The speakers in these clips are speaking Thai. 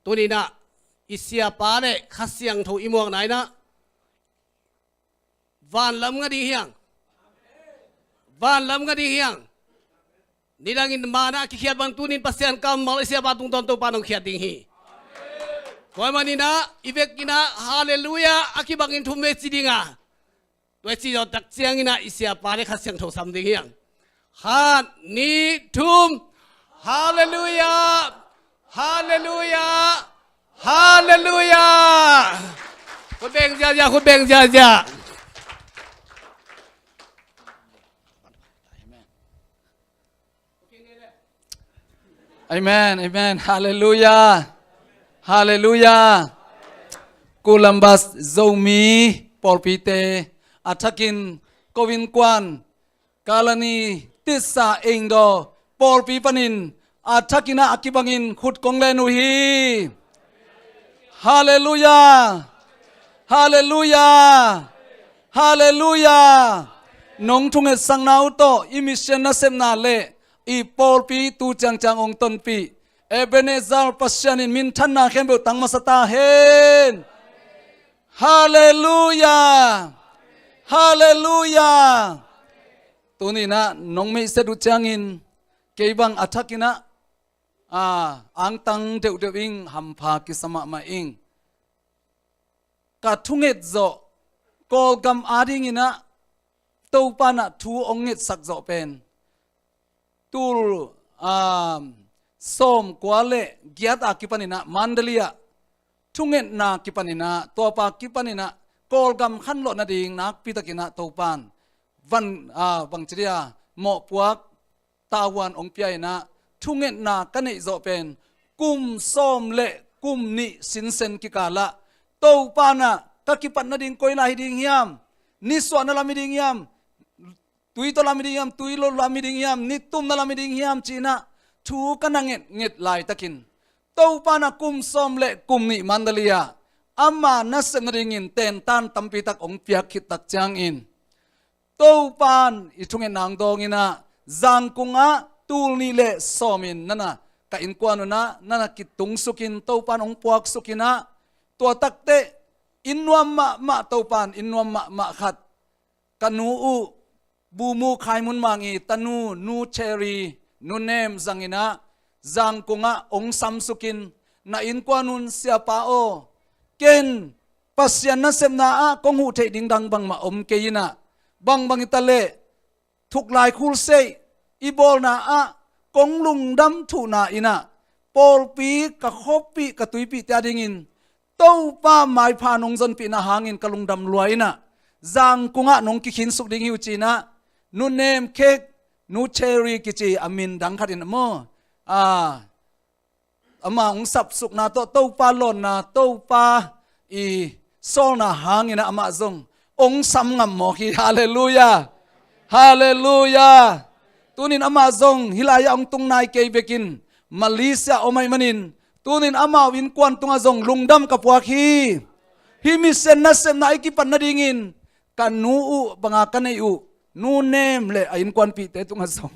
ตัวนี้นะอิเสียป้าเล่ขัดเสียงถูอีมวงไหนนะวันลำก็ดีเฮียงวันลำก็ดีเฮียงนี่ดังอินมานะขี้เขียดบางตัวนี้ภาษาอังกฤษมาเลเซียบางตัวตอนตัวปานองเขียดดิ่งฮีคอยมานี่นะอีเวกินะฮาเลลูยาอากิบังอินทุเมจิดิ่งอ่ะตัวจีเราตักเสียงอินะอิเสียป้าเล่ขัดเสียงถูซ้ำดิ่งเฮียงฮานี่ทุมฮาเลลูยาฮาเลลูยาฮาเลลูยาคุณเบงจ้าคุณเบงจ้าAmen, Amen, Hallelujah, Hallelujah. Columbus Zomi Polpite Atakin Kovin Kwan Kalani Tisa Indo Polpipanin Atakina Akibangin Khut Konglenuhi. Hallelujah, Hallelujah, Hallelujah. Nong Tunget Sang Nauto Imission Nasemna Le. I Paul pi tu chang chang ong ton pi Ebenezer pasyanin min than na khem beu tang masata hen Hallelujah Hallelujah Tuni na nong me se du changin keibang athakina ang tang deu deu ing hampha ki sama ma ing ka thunget zo kol gam ading ina to pana thu ongit sak zo pen tul som kwale giat akipanina mandalia tungen na kipanina topa kipanina kolgam khanlo na ding nak pitakina topan van bangchria mo puak tawan ongpiaina tungen na kane zo pen kum som le kum ni sinsen kikala topana kakipan na ding koila hiding hiam niswa na lamiding hiam tui to lamiding yam tui lo lamiding yam nitum na lamiding yam china thu kananget nget lai takin to pana kum som le kum ni mandalia amma nasem ringin ten tan tampi tak ong piak khit tak chang in to pan ithungen nang dong ina zang kunga tul ni le somin nana ka in kwano na nana kitung sukin to pan ong puak sukina to takte inwam ma to pan inwam ma khat kanu u bumu khaimun mangi tanu nu cherry nu nem zangina zang kunga ong samsukin na in kwanun sia pa o ken pasyan na semna a kong hu thei ding dang bang ma om keina bang bang itale thuk lai khul sei ibol na a kong lungdam thu na ina pol pi ka khopi ka tuipi ta dingin to pa mai pha nong zon pi na hangin ka lungdam luaina zang kunga nong ki khin suk ding hiu china nu nem kek nu cherry kichi amin dang khatin mo ama ong sap suk na to pa lon na to pa I sol na hangina ama zong ong sam ngam mo ki hallelujah hallelujah tunin ama zong hilaya ong tung nai ke bekin Malaysia omai manin tunin ama win kwan tunga zong lungdam kapwa hi misen na sem na ikipan na dingin kanu u banga kanai u nu nem le ain kwan pi te tunga song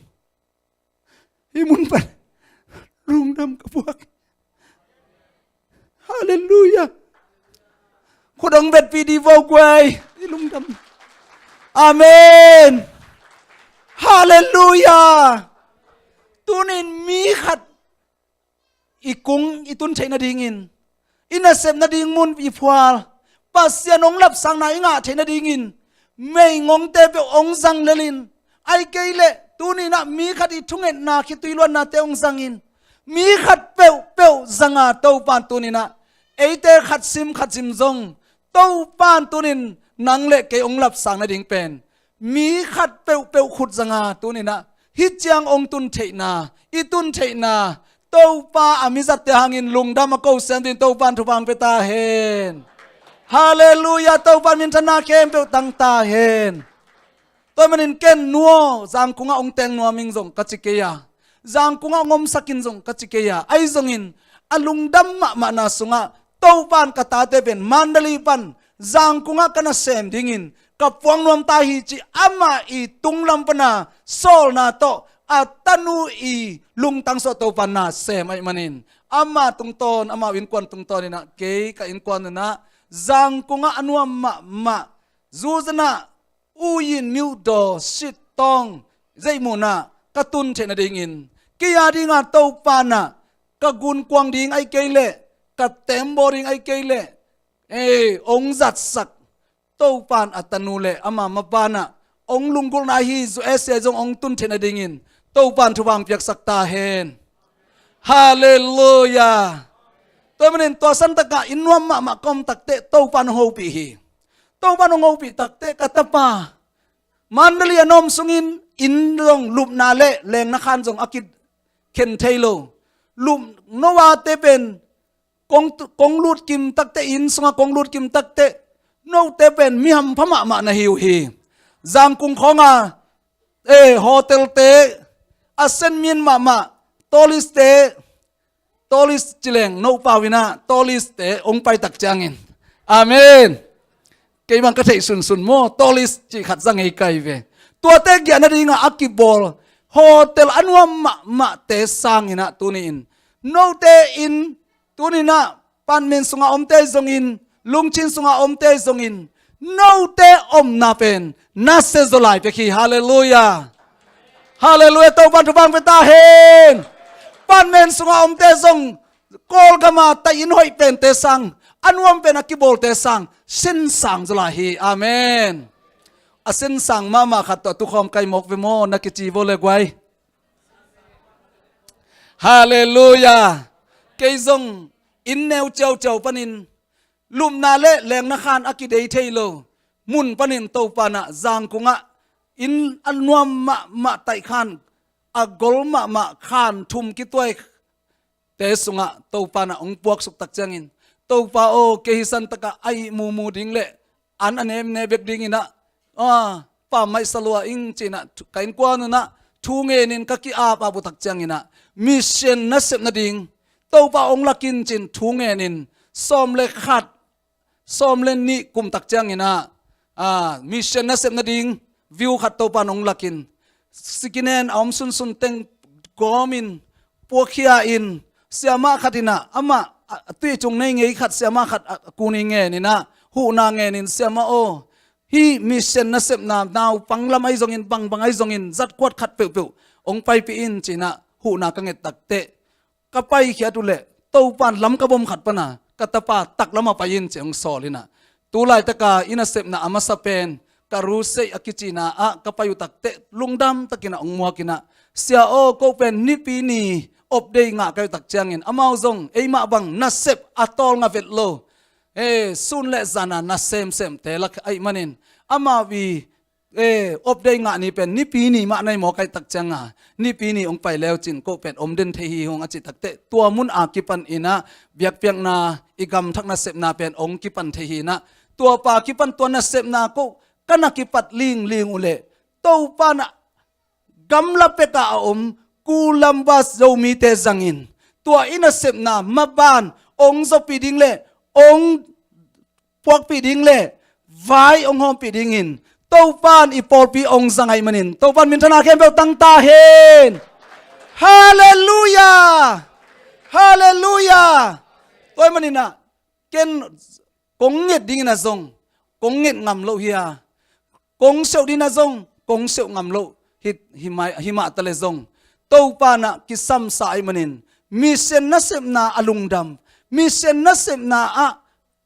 imun pa lungdam kapuak hallelujah khodong bet pi di vo kwai lungdam amen hallelujah tunin mi khat ikung itun chaina dingin ina sem na ding mun pi phwal pasyanong lap sang na inga chaina dingin mei ngong te pe ong sang lelin ai keile tuni na mi khat I thungen na khi tuilon na te ong sangin mi khat pe zanga to pan tuni na eite khat sim zong to pan tunin nang le ke ong lap sang na ding pen mi khat pe khut zanga tuni na hi chiang ong tun theina I tun theina to pa amizat te hangin lungdam ko sendin to pan thu pang pe ta hen hallelujah to pan min thana kem pe tang ta hen to manin ken nuo zang kunga ong teng nuo ming zong kachikeya zang kunga ngom sakin zong kachikeya ai zongin alungdam ma na sunga to pan kata te ben mandali pan zang kunga kana sem dingin kapwang nuam ta hi chi ama I tunglam pana sol na to atanu I lungtang so to pan na sem ai manin ama tung ton ama win kwan tung ton ina ke ka in kwan na zang kunga anuam ma zuzana uyin miu do sit tong zaimuna katun chena dingin kiya dinga to pana kagun kwang ding ai kele ka temboring ai kele ong zat sak to pan atanule ama mapana ong lungkul na hi zu ese jong ong tun chena dingin to pan thuwang piak sakta hen hallelujah tôi mình tòa sân tất cả in nuông mà công tắc tệ tàu pan hậu bị hi tàu pan hậu bị tắc tệ cả tập pa mandali anom sungin in long lup na le leng na khan jong akit ken thailo lup nowa te pen kong lut kim tắc tệ in sunga kong lut kim tắc tệ no te pen mi ham phama ma na hiu hi jang kung khonga hotel te asen min ma tolis te tolis chileng no pawina tolis te ong pai tak changin amen ke bang ka thei sun sun mo tolis chi khat jang ei kai ve tua te gya na ringa akibol hotel anwam ma te sangina tunin no te in tunina pan men sunga om te zongin lungchin sunga om te zongin no te om na pen na se zolai pe khi hallelujah hallelujah to ban bang ve ta hen pan men sunga om te zong kol gama ta in hoi pen te sang anuam pen akibol te sang sin sang zala hi amen a sin sang mama khat to tu khom kai mok ve mo nakichi vole gwai hallelujah ke zong in neu chau chau panin lum na le leng na khan akidei thailo mun panin to pana jang kunga in anuam ma tai khan agol ma khan thum ki toy te sunga to pana ong puak suk tak changin to pa o ke hisan taka ai mu ding le an anem ne bek ding ina pa mai salwa ing china kain kwanu na thu nge nin ka ki a pa bu tak changina mission na sep na ding to pa ong lakin chin thu nge nin som le khat som le ni kum tak changina mission na sep na ding view khat to pa ong lakin sikinen om sun teng gomin pokhia in siama khatina ama tui chung nei ngei khat siama khat kuni nge ni na hu na nge nin siama o hi mission na sep na naw panglam ai zong in bang ai zong in zat kwat khat pe ong pai pi in china hu na ka nge tak te ka pai khia tu le to pan lam ka bom khat pana ka tapa tak lama pa in cheng solina tu lai taka ina sep na ama sa pen karu se akichina kapayu takte lungdam takina ongmua kina sia o ko pen ni pi ni opdei nga kayu tak changin amau zong eima bang nasep atol nga vetlo sun le zana na sem te lak ai manin ama wi opdei nga ni pen ni pi ni ma nai mo kai tak changa ni pi ni ong pai leo chin ko pen omden the hi hong achi takte tua mun akipan ina biak piang na igam thak na sep na pen ong kipan the hi na tua pa kipan tua na sep na ko kana kipat ling ule to pana gamla peka kulam bas zo mi te zangin tua ina sep na maban ong zo piding le ong puak piding le vai ong hom piding in to pan ipol pi ong zangai manin to pan min thana khem bel tang ta hen hallelujah hallelujah toy manina ken kong nget ding na zong kong nget ngam lo hia kong seo dina zong kong seo ngam lo hima tale zong to pa na kisam sa ai manin mission na sem na alungdam mission na sem na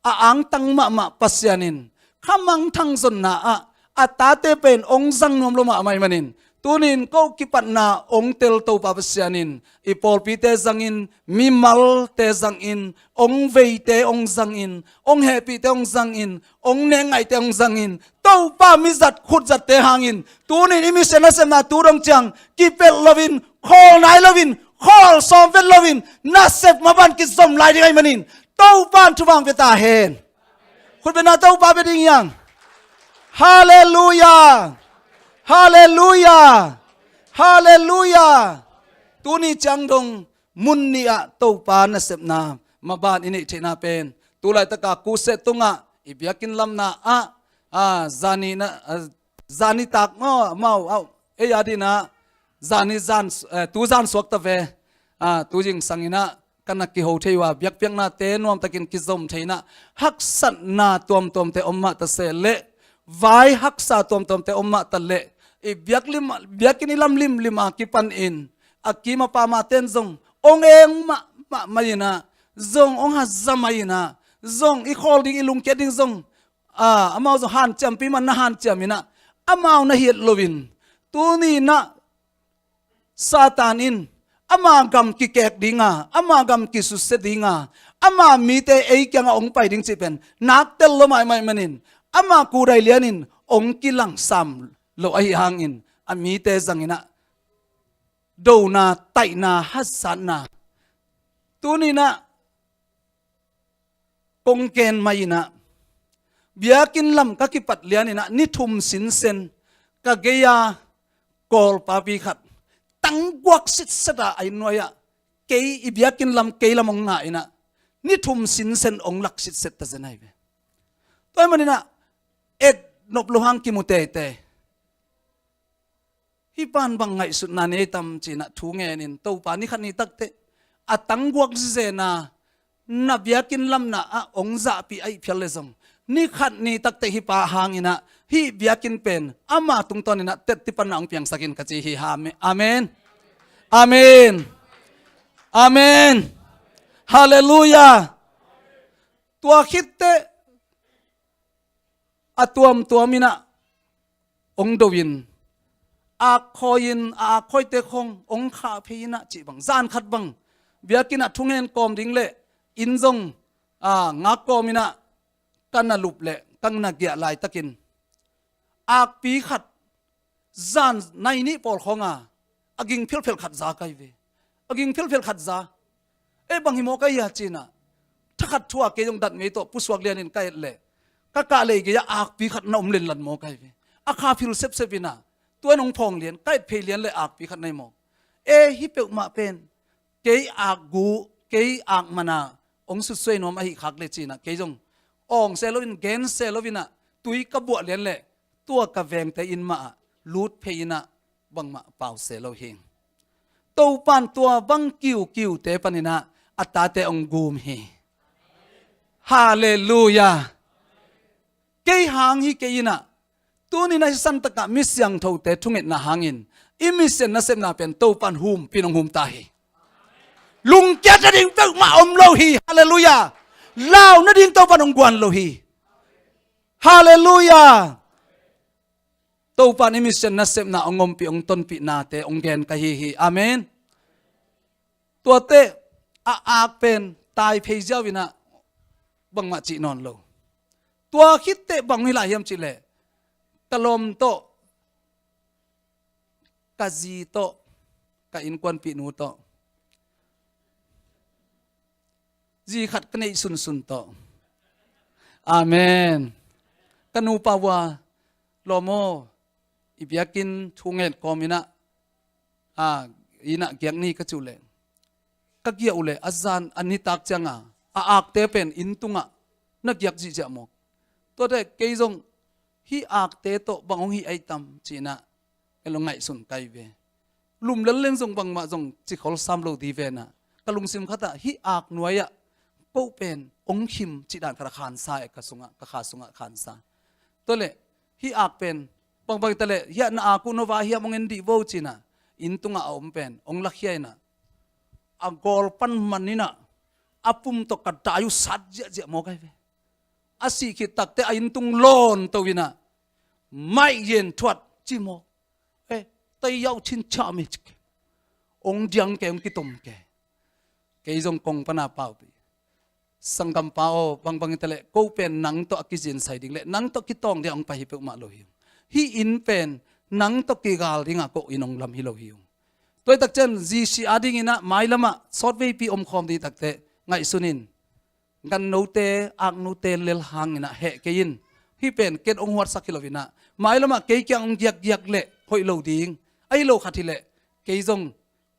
ang tang ma pasyanin khamang thang zon na atate pen ong zang nom lo ma mai manin tunin ko kipat na ong tel to pa pasyanin ipol pi te zangin mimal te zangin ong vei te ong zangin ong happy te ong zangin ong nengai te ong zangin to pa mi zat khut zat te hangin tunin imi sena sena turong chang kipel lovin khol nai lovin khol som vel lovin na sep maban ki zom lai ding ai manin to pan thuwang ve ta hen khut be na to pa be ding yang hallelujah hallelujah hallelujah tuni changdong munni a to pa na sep na maban ini thena pen tulai taka ku se tunga ibyakin lam na zani tak mau e adina zani zan tu zan swak ta ve tu jing sangina กันนักกิโฮเทว่าเบียกนาเตนวมตะกินกิจมเทนะฮักสันนาตัวมเตอมมาตะเสเลไว้ฮักษาตัวมเตอมมาตะเลอีเบียกินิลิมกิปันอินอากิมาปามาเต้นจงองเองมายินะจงองหัซมายินะจงอีคอลดิ้งอีลุงเกดิ้งจงอามาจงหันจำปีมันนะหันจำมินะอามาเอานะเฮียโลวินตัวนี้นะซาตานินอามากัมกิเกกดิ้งอามากัมกิสุเสดิ้งอามามีแต่ไอ้ยังองไปดิ้งสิเป็นนักเตลโลไม่มันินอามากูไรเลียนินองกิลังซ้ำโลไอหางอินอามีแต่จังอินะดูนาไตนาฮัสสันนาตัวนี้นะกงเกนมาอินะเบียกินลำกักิปัดเลียนินะนิทุมสินเซนกะเกียกอลปาปีขัดตั้งกวักสิทธิ์สดาไอหน่วยเกยอีเบียกินลำเกยลำองง่ายนะนิทุมสินเซนองหลักสิทธิ์เสตเจนายเวตัวมันนี่นะเอ็ดนบโลหังกิมุเตเตฮิปานบังไงสุดนันเอตัมจีนะทูเงนินตัวปานี่ขันนี่ตักเตอะตั้งกวักเจนานับเบียกินลำนะองจ่าปีไอเพียเลซงนี่ขัดนี่ตักเตฮิปาหางอินะฮิเบียกินเป็นอามาตุงตอนนี้นะเต็ดที่ปนองเพียงสักินกะจีฮิฮาเมอาเมนอาเมนอาเมนฮาเลลูยาตัวคิดเตอะตัวมินะองโดวินอาคอยนอาคอยเตคงองขาเพยินะจีบังจานขัดบังเบียกินะทุ่งเงินกอมดิ้งเละอินจงงากอมินะกันน่ะลุบเละกังน่ะเกียลายตะกินอาปีขัดจานในนี้ปอลของอากิงเพียวขัดจาไกเวอากิงเพียวขัดจาบังฮิโมกายาจีน่ะถ้าขัดทั่วเกยงดัดเมโตผู้สวกเลียนินไกเละก็กะเลยเกียอาปีขัดน่อมเล่นลันโมไกเวอาคาฟิลเซปเซบินะตัวนงพองเลียนใกล้เพลียนเลยอาปีขัดในหมอกฮิเปกมาเป็นเกยอากูเกยอากมานาองสุดสวยนอมอหิขักเลจีน่ะเกยจงองเซลวินเกนเซลวินะตุยกบวเลียนเลยตัวกะแวงแต่อินมาลูดเพยินะบังมาเป่าเซลเฮงตัวปันตัวบังกิวเตปนินะอัตตาเตองกูมเฮฮาเลลูยาเกยหางฮิเกยินะตัวนี้ในสันตะกะมิสยังทาวเตทุงเอ็ดนะหางินอิมิเซนนะเซมนาเป็นตัวปันหุมปีนองหุมตาเฮลุงแกจะดิ่งตึกมาอมโลฮีฮาเลลูยาลาวนะดิ่งตัวปันองกวนโลฮีฮาเลลูยาตัวปานิมิเซนนัสเซมนาองอมปีองต้นปีนาเตองแกนกะฮีอาเมนตัวเตอาเป็นตายเพยเจ้าวินะบังมาจีนอนโลตัวคิดเตบังมิลายมจิเลตะลมโตกะจีโตกะอินกวนปีนูโตจีขัดกันในสุนโตอาเมนกนูปาวาโลโมอิบยากินทุงเงินกอมินะอินะเกียงนี่ก็จุเลก็เกี่ยวเลยอาจารย์อันนี้ตักจังอักเตเป็นอินตุงนักยักษ์จีจมกตัวเด็กเกยจงฮีอักเตโตบังองฮีไอตัมจีนะเอลงไงสุนไกเวลุมเล่นจงบังมาจงจิขอลซ้ำโลดีเวนะกลุงซิมขัดฮีอักหน่วยก็เป็นองคิมจิดานคาขานซาเอกสุงะกขาสุงะขานซาตัวเล็กฮีอักเป็นบางตะเล่เฮียนาอากุนวาเฮียมองเงินดีโวจีนะอินตุงะอมเป็นองลักเฮียนะอากอลปันมันนี่นะอาปุ่มตกกระดายุสัดเจโมกไอเวอาศิขิตักเตอินตุงโลนตัววินะไม่เย็นทวดจิโมเตยาวชินชามิจองจังแกองกิตมแกจงกงปนาเปล่าไปสังกัมเปล่าบางตะเล่ก็เป็นนังตัวกิจินใส่ดิ่งเล่นังตัวกิตองเดียงไปฮิเปกมาโลหิวฮีอินเป็นนังตกิกาลดิ่งก็อินองลำฮิโลหิวตัวตักเจนจีซีอาดิ่งนะไม่ละมาสอดเวปีอมคอมดีตักเตไงสุนินกันโนเตอักโนเตเลลหังนะเฮเกยินฮีเป็นเกตองหัวสักกิโลวินะไม่ละมาเกยจังยักเละหอยโลดิ่งไอโลขัดทีเละเกยจง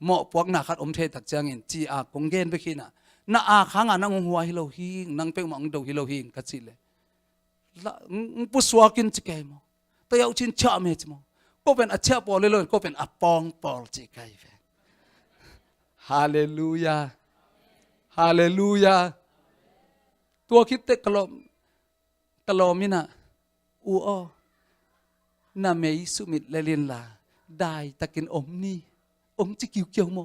เหมาะพวกนักขัดอมเทตักจังอินจีอากงเกนไปขี้นะน่าอาขังนั่งหัวฮิโลหิงนั่งเปมังดูฮิโลหิงกัดสิเละละปุสวากินจิเกมแต่ยาวชินชาเมจมก็เป็นอาเชปอลเลยก็เป็นอปองปอลจิเกยฮาเลลูยา ฮาเลลูยาตัวคิดเตกลอมินะอูออนาเมยสุมิดเลเลียนลาได้ตะกินอมนี่อมจิกิวเกียวโม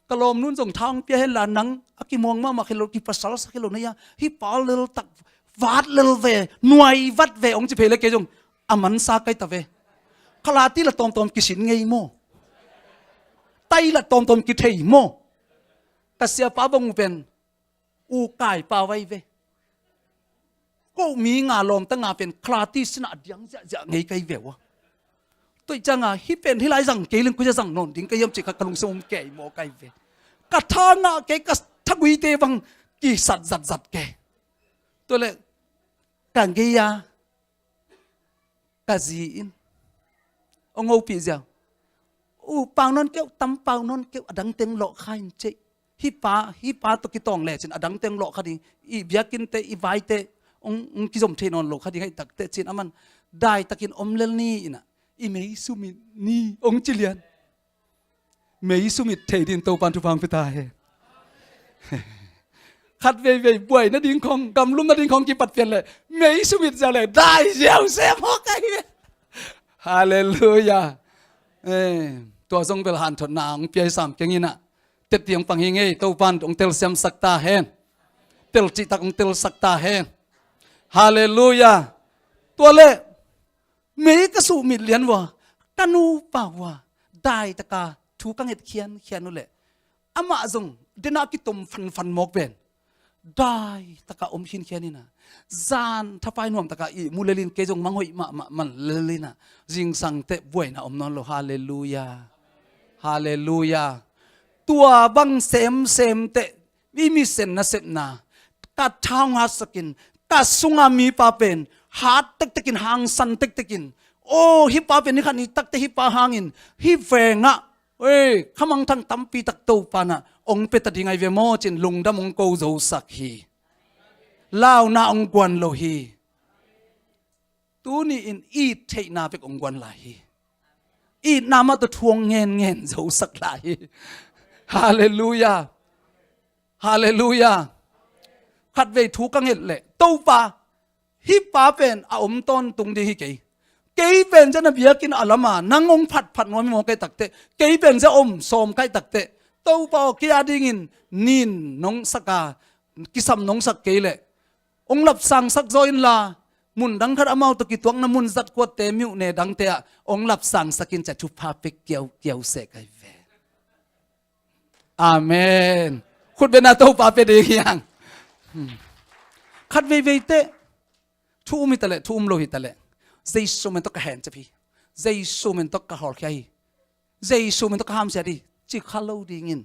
กลอมนุ่นส่งทางเปียให้ลานังอากิมองมาคิโลกิปัสสาวะคิโลเนี่ยฮิปาเลลตักวัดเลลเวหน่วยวัดเวองจิเพลเกจงอามันซาไกตะเวขลาตีละตอมกิสินไงโมไตละตอมกิเทยโมแต่เสียป้าบงเป็นอูกายป้าไว้เวก็มีงาลมตั้งงาเป็นคลาตีสนาเดียงจะไงไกเววะตัวจังอ่ะฮิเป็นที่ไรสั่งเกลิงกูจะสั่งนนดิ้งก็ยำจิกกระลุงสมแก่หมอไกเวกระทางอ่ะเกกัสทักวีเตบังกี่สัดแกตัวเล็กกังเกียกะจีอินองเอาปีเจ้าอูปางนนเกี่ยวตำปางนนเกี่ยวดังเต็งหลอกใครเจฮิปาตัวกิตองแหล่จินดังเต็งหลอกคดีอีเบียกินเตอีไวเตองกิจมเทนอนหลอกคดีให้ตักเตจินอามันได้ตะกินอมเลลนี่น่ะอีเมย์สุมิดนี่องจิเลียนเมย์สุมิดเทดินโตปันทุพังพิตาเฮขัดเว่ยป่วยนัดดิ้งของกำลุ่มนัดดิ้งของกี่ปัดเปลี่ยนเลยเมย์สุมิดจะเลยได้เจ้าเสียพอไกฮาเลลูยาตัวทรงเป็นหันถนางเปียสามอย่างนี้นะเต็ดเตียงปังยังไงตัวปันองเตลเซมสักตาเฮนเตลจิตักองเตลสักตาเฮนฮาเลลูยาตัวเล่เมย์ก็สูมิดเลียนวะกันูป่าวะได้ตะกาถูกังเห็ดเขียนนู่นแหละอามาจงเดนักกิตมฟันหมกเป็นได้ตะกาอมหินเขียนนี่นะจานถ้าไปนวมตะกาอีมูเลลินเกจงมังหอยมันเลลินะจิงสังเตะบวยนะอมนอนโลฮาเลลูยาฮาเลลูยาตัวบังเซมเตะวิมิเซนนะเซนากัดทางหาสกินกัดสุงามีปาเป็นหาตะกินหางสันตะกินโอ้ฮิปาเป็นนี่ขันนี่ตักเตฮิปาหางอินฮิเฟงะเอ้ยขมังทั้งตั้มปีตักตูปานะองเปตัดยังไงเวโมจินลุงดำองโกโจสักฮีลาวนาองกวนโลฮีตัวนี้อินอีเทนาเป็นองกวนลาฮีอีนามาตัวทวงเงินโจสักลาฮีฮาเลลูยาฮาเลลูยาขัดเวทุกังเห็ดเลยตูปาฮิปาเป็นอมต้นตุงดีฮิเกย์เป็นจะนับเยกินอัลมานังองผัดนวลมองไกตักเตเกย์เป็นจะสมไกตักเตตูปากิอาดิงินนินน้องสักกากิสัมน้องสักเกย์เลยองหลับสั่งสักจอยลามุนดังขัดอามาตะกิตวงน้ำมุนจัดกวดเตมิวเนดังเตะองหลับสั่งสักินจะทุพาเปเกียวเสกไอเวอาเมนคุณเป็นอาตูปาเปดียังขัดเวเตทุ่มตะเลทุ่มโลหิตตะเลใจสูมันต้องกระแหนจะพี่ใจสูมันต้องกระหอบใครใจสูมันต้องกระห้ามเสียดิจิขลุ่ยดิ่ง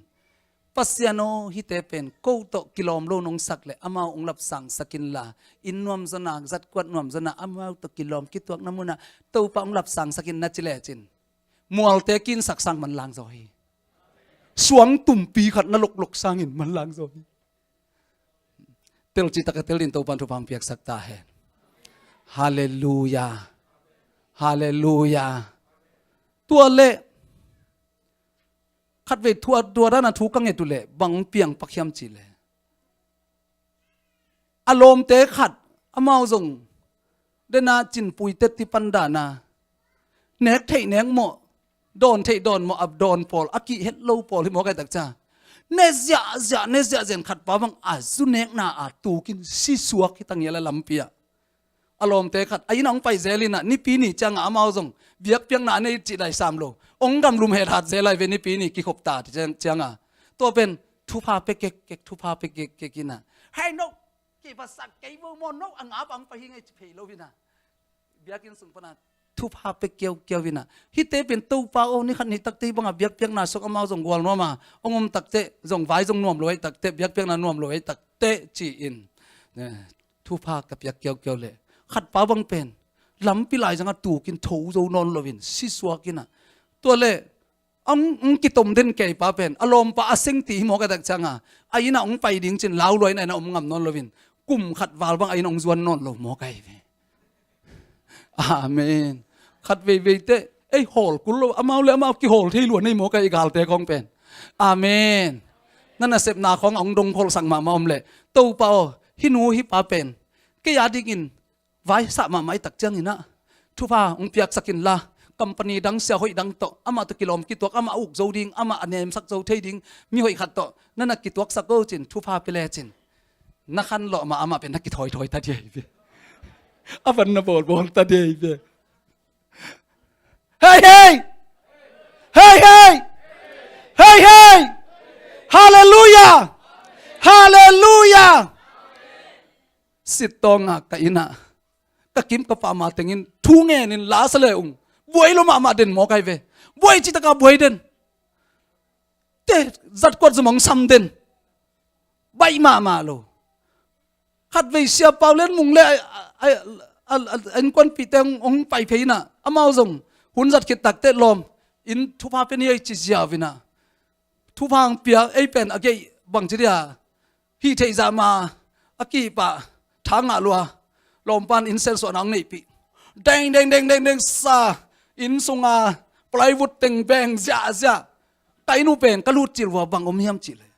ปัสยาโนฮิเตเป็นกูโตกิโลมโลนงสักเลยอามาองหลับสั่งสกินลาอินนวมจนาจัดกวดนวมจนาอามาตกิโลมกิตัวน้ำมุนะตัวปะองหลับสั่งสกินนัดจิเลจินมัวเตกินสักสั่งมันลางโซฮีสวงตุ่มปีขัดนรกหลกสร้างอินมันลางโซฮีเตลจิตกะเตลินตัวปันทุพังเปียกสักตาเฮนฮาเลลูยาฮาเลลูยาตัวเละขัดเวทตัวด้านทุกังเงตุเละบังเปียงปักยำจีเละอารมณ์เตะขัดอมาจงเดนาจินปุยเตติปันดานาเนกเทเนกโมโดนเทโดนโมอับโดนพอลอากิเฮตโลพอลที่หมอไก่ตักจ้าเนเซียเจนขัดป้าบังอาซุเนกนาอาตูกินซิสวกที่ตั้งเยละลำเปียอารมณ์เตะขัดไอ้น้องไปเซลินะนี่ปีนี้จังอามาจงเบียกเปียงนาในจิตได้สามโลองกำลุมเหตุหัดเซลัยเวนี่ปีนี้กิขบตาที่จังตัวเป็นทุพาเปเกทุพาเปเกกินะให้นกกี่ภาษาเกย์โมนกอังอาบังไปยังไงจะเพลโลวินะเบียกินสุงปนาทุพาเปเกียววินะฮิเตเป็นตู้ปาโอนี่ขันนี่ตักเตบังเบียกเปียงนาสกอามาจงกวลนัวมาองตักเตจงไว้จงนวมลอยตักเตเบียกเปียงนานวมลอยตักเตจีอินทุพากับเบียกเกียวเลยขัดป้าบังเป็นลำปีไหลจังตูกินทูโจนอนลวินซิสวากินะตัวเล่กิตมเด่นเกยป้าเป็นอารมณ์ป้าเซ็งตีหมอกระดักจังไอ้น่ะไปดิ้งจินเล้าลอยในน่ะงำนอนลวินกุ่มขัดวาลบังไอ้น่ะจวนนอนลหมอไก่อาเมนขัดเวเตไอ้โหลกุลอามาเลยอามากี่โหลที่หลวนในหมอไก่กาลเตะกองเป็นอาเมน นั่นน่ะเสพนาขององดงพลสังมาอมเล่ตัวเปล่าหินูหิปาเป็นก็ยาดิกินไว้สะมาไม่ตักจังอินะทุพาองเปียกสักินละกัมปนีดังเสียหอยดังโตอามาตะกิลอมกิตัวอามาอุกโจดิงอามาอันเนมสักโจเทดิงมีหอยขัดโตนั่นน่ะกิตัวสักโจจินทุพาเปเลจินนักขันหล่อมาอามาเป็นนักกิถอยตาเดียบอาฟันนบอลตาเดียบเฮ้ยเฮ้ยเฮ้ยเฮ้ยเฮ้ยเฮ้ยฮาเลลูยาฮาเลลูยาสิตองอ่ะกะอินะกะกิมกะปามาเต็งินทูเงนินลาสเลอุงบวยลมาเด่นหมอไกเวบวยจิตกะบวยเด่นเตจัดกวดสมองซ้ำเด่นใบมาโลขัดเวเสียเปล่าเล่นมุงเล่ไอ้คนปีเตงองไปเพยนะอามาจงหุ่นจัดคิดตักเตลมอินทุพาเป็นยังจิตยาวินะทุพางเปียไอเป็นอะเกยบังจิตยาฮีเทจามาอะกีปะทางอาลัวลมปันอินเซนสวนังนี่ปีเด้งซาอินสุงาปลายวุดเต็งแบงจ้าไกนูเป็นกะลูจิลว่าบังอมยามจิเลย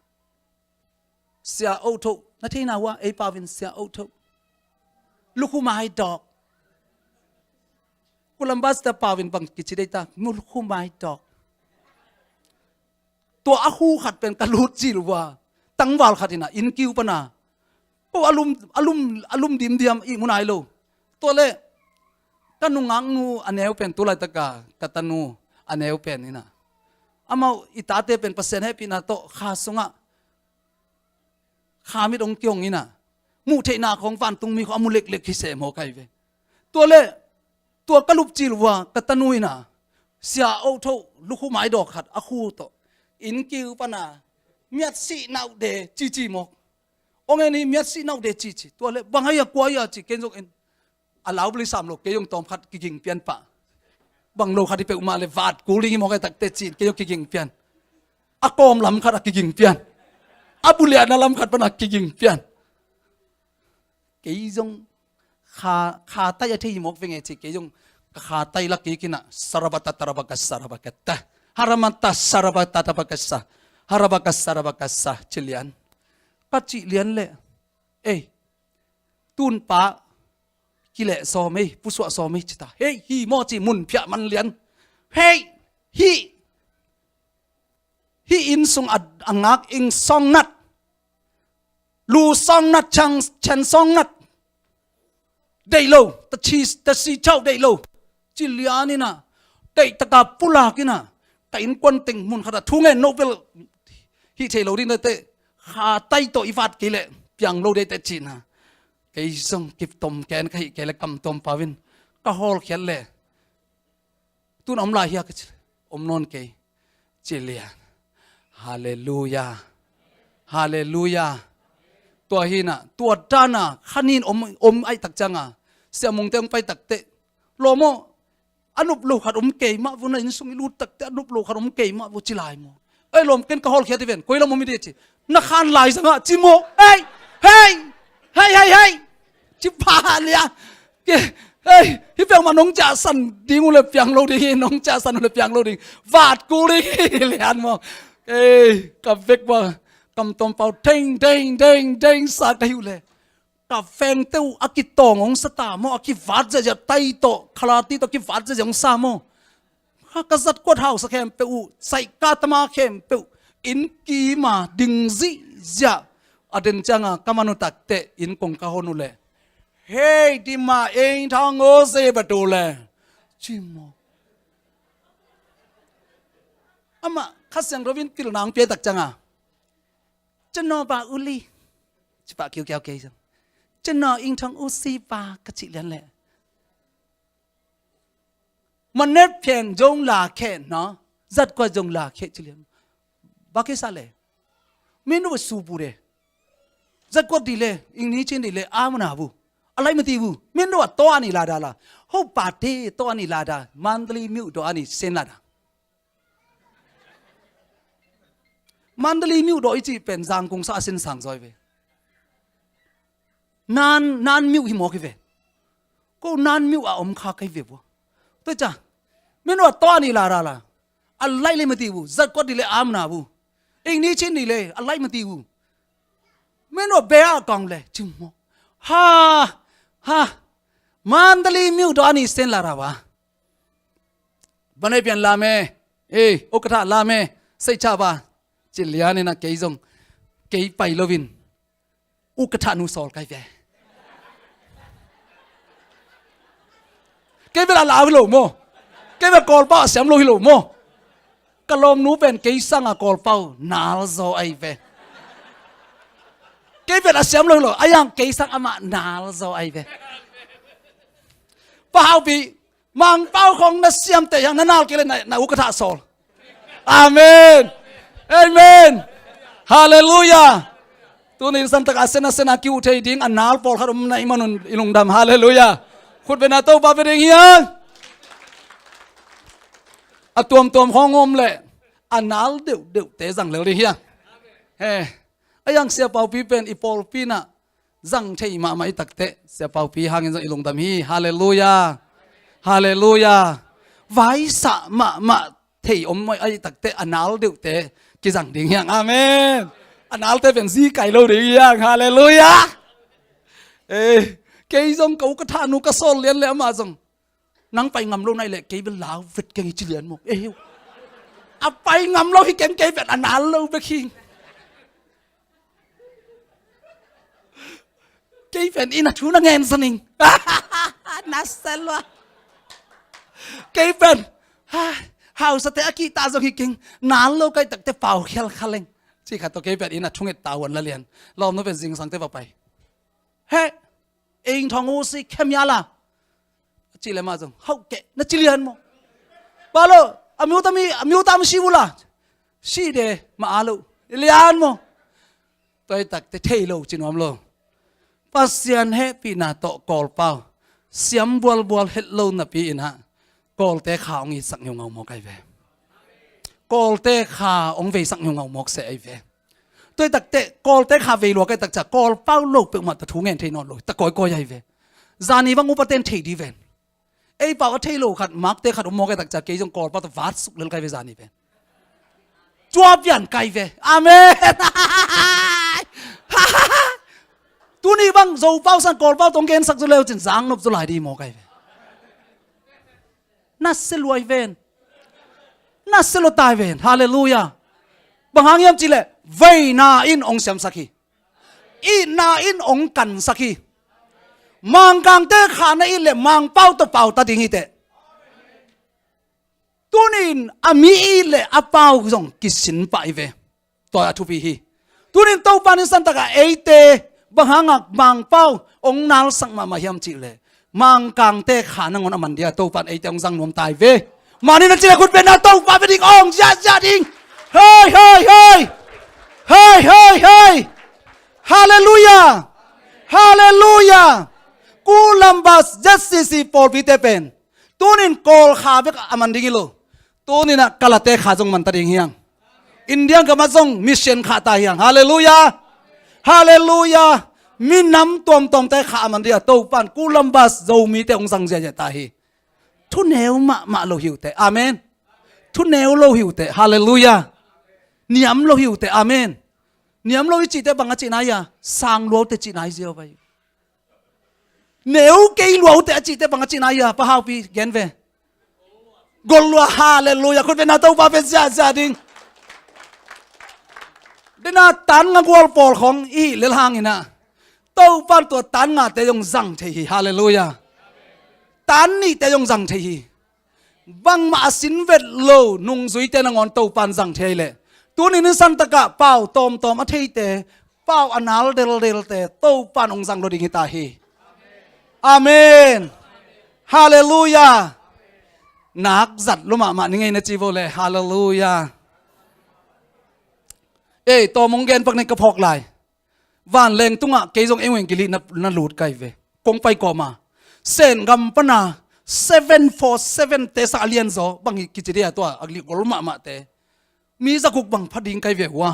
เสียโอโตนาทีน่าว่าไอปาวินเสียโอโตลูกคู่มาให้ดอกกุลัมบัสแต่ปาวินบังกิจได้ตามุลูกคู่มาให้ดอกตัวอาคูขัดเป็นกะลูจิลว่าตั้งวาลขัดนะอินคิวปนาเพราะอารมณ์ดิมอีมุนายโลตัวเล่กันนุงังนูอันเนวเป็นตัวไรตะกากตันนูอันเนวเป็นนี่นะอามาอิตาเตเป็นเปอร์เซ็นต์ให้ปีนาโตขาสุงะขามิดองเกียงนี่นะมูเทนาของฟันตุงมีความมุเล็กๆที่เสมอไกเวตัวเล่ตัวกะลุบจิลว่ากตันนูนะเสียโอโตลูกคู่ไม้ดอกขัดอาคูโตอินคิวปนาเมียดสีนาวเดจีมกองเงินเมียดสีนาวเดจีตัวเล่บางให้กลัวยาจีเกณฑ์จงเอ็นอาลาวบริสามโลเกยงตอมขัดกิงเปียนปะบางโลขัดที่เปอุมาเลวาดกูลิงมองไอ้ตักเตจีเกยงกิงเปียนอากอมลำขัดกิงเปียนอาบุเลียนลำขัดปนักกิงเปียนเกยจงขาไตยที่มกเวงเอจีเกยจงขาไตลักกินะสารบัตตารบักสารบักตะฮารามันตาสารบัตตาบักสะฮาราบักสารบักสะจิเลียนปัจจิเลียนเล่เอ้ตุนปะกิเลสอไม่ผู้สวะสอไม่จิตาเฮ้ยฮีโมจิมุนเพียมันเลียนเฮ้ยฮีอินสุงอังักอิงซองนัดลูซองนัดชังเชนซองนัดได้โลตะชีเจ้าได้โลจิเลียนี่นะได้ตะกาปุลากินะแต่อินควันติงมุนขนาดทุ่งเงินโนเวลฮีเทโลดินเตะขาไตโตอีฟาดกิเลเปียงโลได้แต่จีนะไอ้ส่งกิบตมแกนไข่แกเล็กกำตมปาวินก็ฮอลเขียนเลยตุนอมลายเฮียกอมนนเกยเจเลียฮาเลลูยาฮาเลลูยาตัวหินะตัวด้านะขันินอมไอตักจังอ่ะเสียมงเต็มไปตักเตะโลโมอนุบลูขัดเกยมาวันนั้นส่งลูตักเตะอนุบลูขัดเกยมาวุจิลายโมไอ้ลมเกินก็ฮอลเขียนที่เวนคุยเราไม่ได้จีนักขันลายสังอ่ะจิโมเฮ้ยจิพาเนี่ยเฮ้ยที่เปียงมาน้องจ่าสันดีงูเลยเปียงเราดีน้องจ่าสันเลยเปียงเราดีวาดกูเลยเลียนมองกับเวกว่ากำตอมเป่าเด้งสักได้อยู่เลยกับแฟงเต้าอากิตององสตาโมอากิวาดจะไตโตคลาติโตกิวาดจะองซาโมข้ากษัตริย์กวดเฮาสักแคมเปอูใส่กาตมาแคมเปอูอินกีมาดิงซิจะอเดนจังกามานุตักเตอินกงกาโฮนุเลเฮ้ยดิมาเองทางโอเซบะตูเลจิโมอามาข้าเสียงรวินกิลนางเปียตักจังจะนอบาอุลีจะปะเกี่ยวเกยจังจะนออิงทางอุซีปากะจิเลียนแหละมันเน็ตเพียงจงลาแค่เนาะจัดกว่าจงลาแค่จิเลียนบักเกซาเลไม่รู้ว่าสูบูเรจัดกว่าดีเลยอิงนี้ชินดีเลยอามนาบูอะไรไม่ตีบูไม่รู้ว่าตัวนี้ลาดาละเขาปาเต้ตัวนี้ลาดามันตลีมิวตัวนี้เซนลาดามันตลีมิวตัวอีจีเป็นสังคงสาสินสังจอยเวนานมิวหิมอกเวก็นานมิวอมคาไกเวบ่ตัวจ้าไม่รู้ว่าตัวนี้ลาดาละอะไรเลยไม่ตีบูจัดกว่าดีเลยอามนาบู อิงนี้ชิ้นนี่เลยอะไรมันตีกูไม่รู้เบียกองเลยจุ่มฮ่ามันตลีมิวดอนี่เส้นลาระวะบันไดเปลี่ยนลาเมโอกาสลาเมใส่ชาบะจิเลียนี่นะเกยจงเกยไปลวินอุกาสนูสอลไกเวเกยเวลาลาวิโลโมเกยเวลากอลป้าเสียมโลฮิโลโมกะลมนูเป็นเกยสังกอลเป้านาลโซไอเวเกยเวลาเสียมโลฮิโลอายังเกยสังอามานาลโซไอเวป้าเอาปีมังเป้าของนักเสียมแต่ยังนั่นเอาเกลในอุกาสอลอาเมนเอเมนฮาเลลูยาตัวนี้สันตะกาเซนาคิวเทดิ้งอันนาลปอลขรุมในมนุนอิลุงดำฮาเลลูยาคุณเป็นอาโตบาเป็นเฮียงอะตัวมของงมเลยอันนาลเดือดเตะจังเลยเฮียเฮ้ไอ้ยังเสียเป่าปีเป็นอีปอลปีน่ะจังเทมาไม่ตักเตะเสียเป่าปีหางอิลุงดำฮีฮาเลลูยาฮาเลลูยาไว้สะมาเทอมไม่ไอ้ตักเตะอันนาลเดือดเตะกิจังดิ้งเฮียงอาเมนอันนาลเตะเป็นซีไก่โลดิ้งเฮียงฮาเลลูยาเกยจงกูกระทานุกระโซลเลียนแล้วมาจงนั่งไปงำโลในแหละเกยเป็นลาวเวทเกยจิเลียนหมกเอาไปงำโลให้เกยเป็นอันนาลโลไปคิงเกยเป็นอินัทูนังเงินสนิงนัสเซลวะเกยเป็นฮาวสเตอกีตาจงฮิกิงนาลโลกไกตักเตเป่าเขลขเลงที่ขัดตัวเกยเป็นอินัทุงเอตาวันละเลียนลอมนู้เป็นสิ่งสังเตปไปเฮ้เองทองอูสิเข้มยาละจิเลมาจงเขาเกะนัดจิเลียนมั้งบาโลอามิวตามชิบุละชีเดมาอาลูเลียนมั้งตัวตักเตเทโลจินวมโลปัสยันเฮปีนาโตกอลเป้าเสียมบัวเฮลโลนับปีอินฮะกอลเตข่าวงี้สักยงเอาหมอกไอเวกอลเตข่าองเวสักยงเอาหมอกเสไอเวตัวตักเตะกอลเตะขาเวลัวก็ตักจากกอลเป้าโลกเปิดมาตะทุงเงินเทนอนเลยตะกอยใหญ่เวจานีวังอุปเทนเทดีเวนไอ้เป้าเทโลขัดมักเตะขัดอุโมก็ตักจากเกยจงกอลเป้าตะวัดสุกเลยไกเวจานีเวนจวบยันไกเวอาเมนตัวนี้วังโจเป้าสังกอลเป้าตรงเกณฑ์สักจุเลวจินจางนบจุลายดีโมไกเวนัสเซลวยเวนนัสเซลตายเวนฮาเลลูยาบางอย่างจิเลเวนาอินองเสียมสักทีอีนาอินองกันสักทีมังกังเตะขาในอินเลมังเป้าตัวเป้าตัดดิ่งเตะตัวนี้อามีอินเลอาเป้าจงกิสินไปเวตัวอาทุบีฮีตัวนี้ตัวปานิสันตะกะเอเตบางอย่างมังเป้าองนาลสังมาเฮียมจิเลมังกังเตะขานังอนมันเดียตัวปานเอเตองสังนวมตายเวมานี่นั่นจิเลคุณเป็นนาตัวปาเป็นดิ่งองยาดิ่งเฮ้ยฮาเลลูยาฮาเลลูยากูลัมบัสจัสซิซีปอลพิเตเป็นตัวนี้กอลขาเบกอามันดิ่งโลตัวนี้นะกาลเตขาจงมันตัดดิ่งเฮียงอินเดียก็มาจงมิชชันขาตายเฮียงฮาเลลูยาฮาเลลูยามีน้ำตัวมเตขามันเดียตัวปันกูลัมบัสจะมีเตองสังเจตาฮีทุนเอวมาโลหิวเตอาเมนทุนเอวโลหิวเตฮาเลลูยาเนียมโลหิวเตอาเมนเนียมโลหิจิตเตบังอาจินายาสังโลเตจินายเสียวไปเนื้อเกยโลเตจิตเตบังอาจินายาพะฮาวปีเกนเวกอลวาฮาเลลูยาคุณเป็นนาตัวปาเป็นซาดิงเดน่าตันงากอลปอลของอีเลลหางอินะตัวปันตัวตันงาเตยงจังเทฮีฮาเลลูยาตันนี่เตยงจังเทฮีบังมาสินเวทโลนุงซุยเตนังอนตัวปันจังเทเลตัวนี้นึกสันตะกะเป้าตอมอธิเตเป้าอนาลเดลเตตัวปันองจังโลดิงิตาฮีอาเมนฮาเลลูยานักจัดลุมานี่ไงนะจีโวเลฮาเลลูยาตัวมงเกนปักในกระพอกลายวันเลงตุงะเกยจงเอวงกิลีนับหลุดไกเวกงไปก่อมาเส้นกำปนา747เตสาเลียนโซบังกิจเดียตัวอักลิกอลมาเตมีสักกุกบังพัดดิงไกเววะ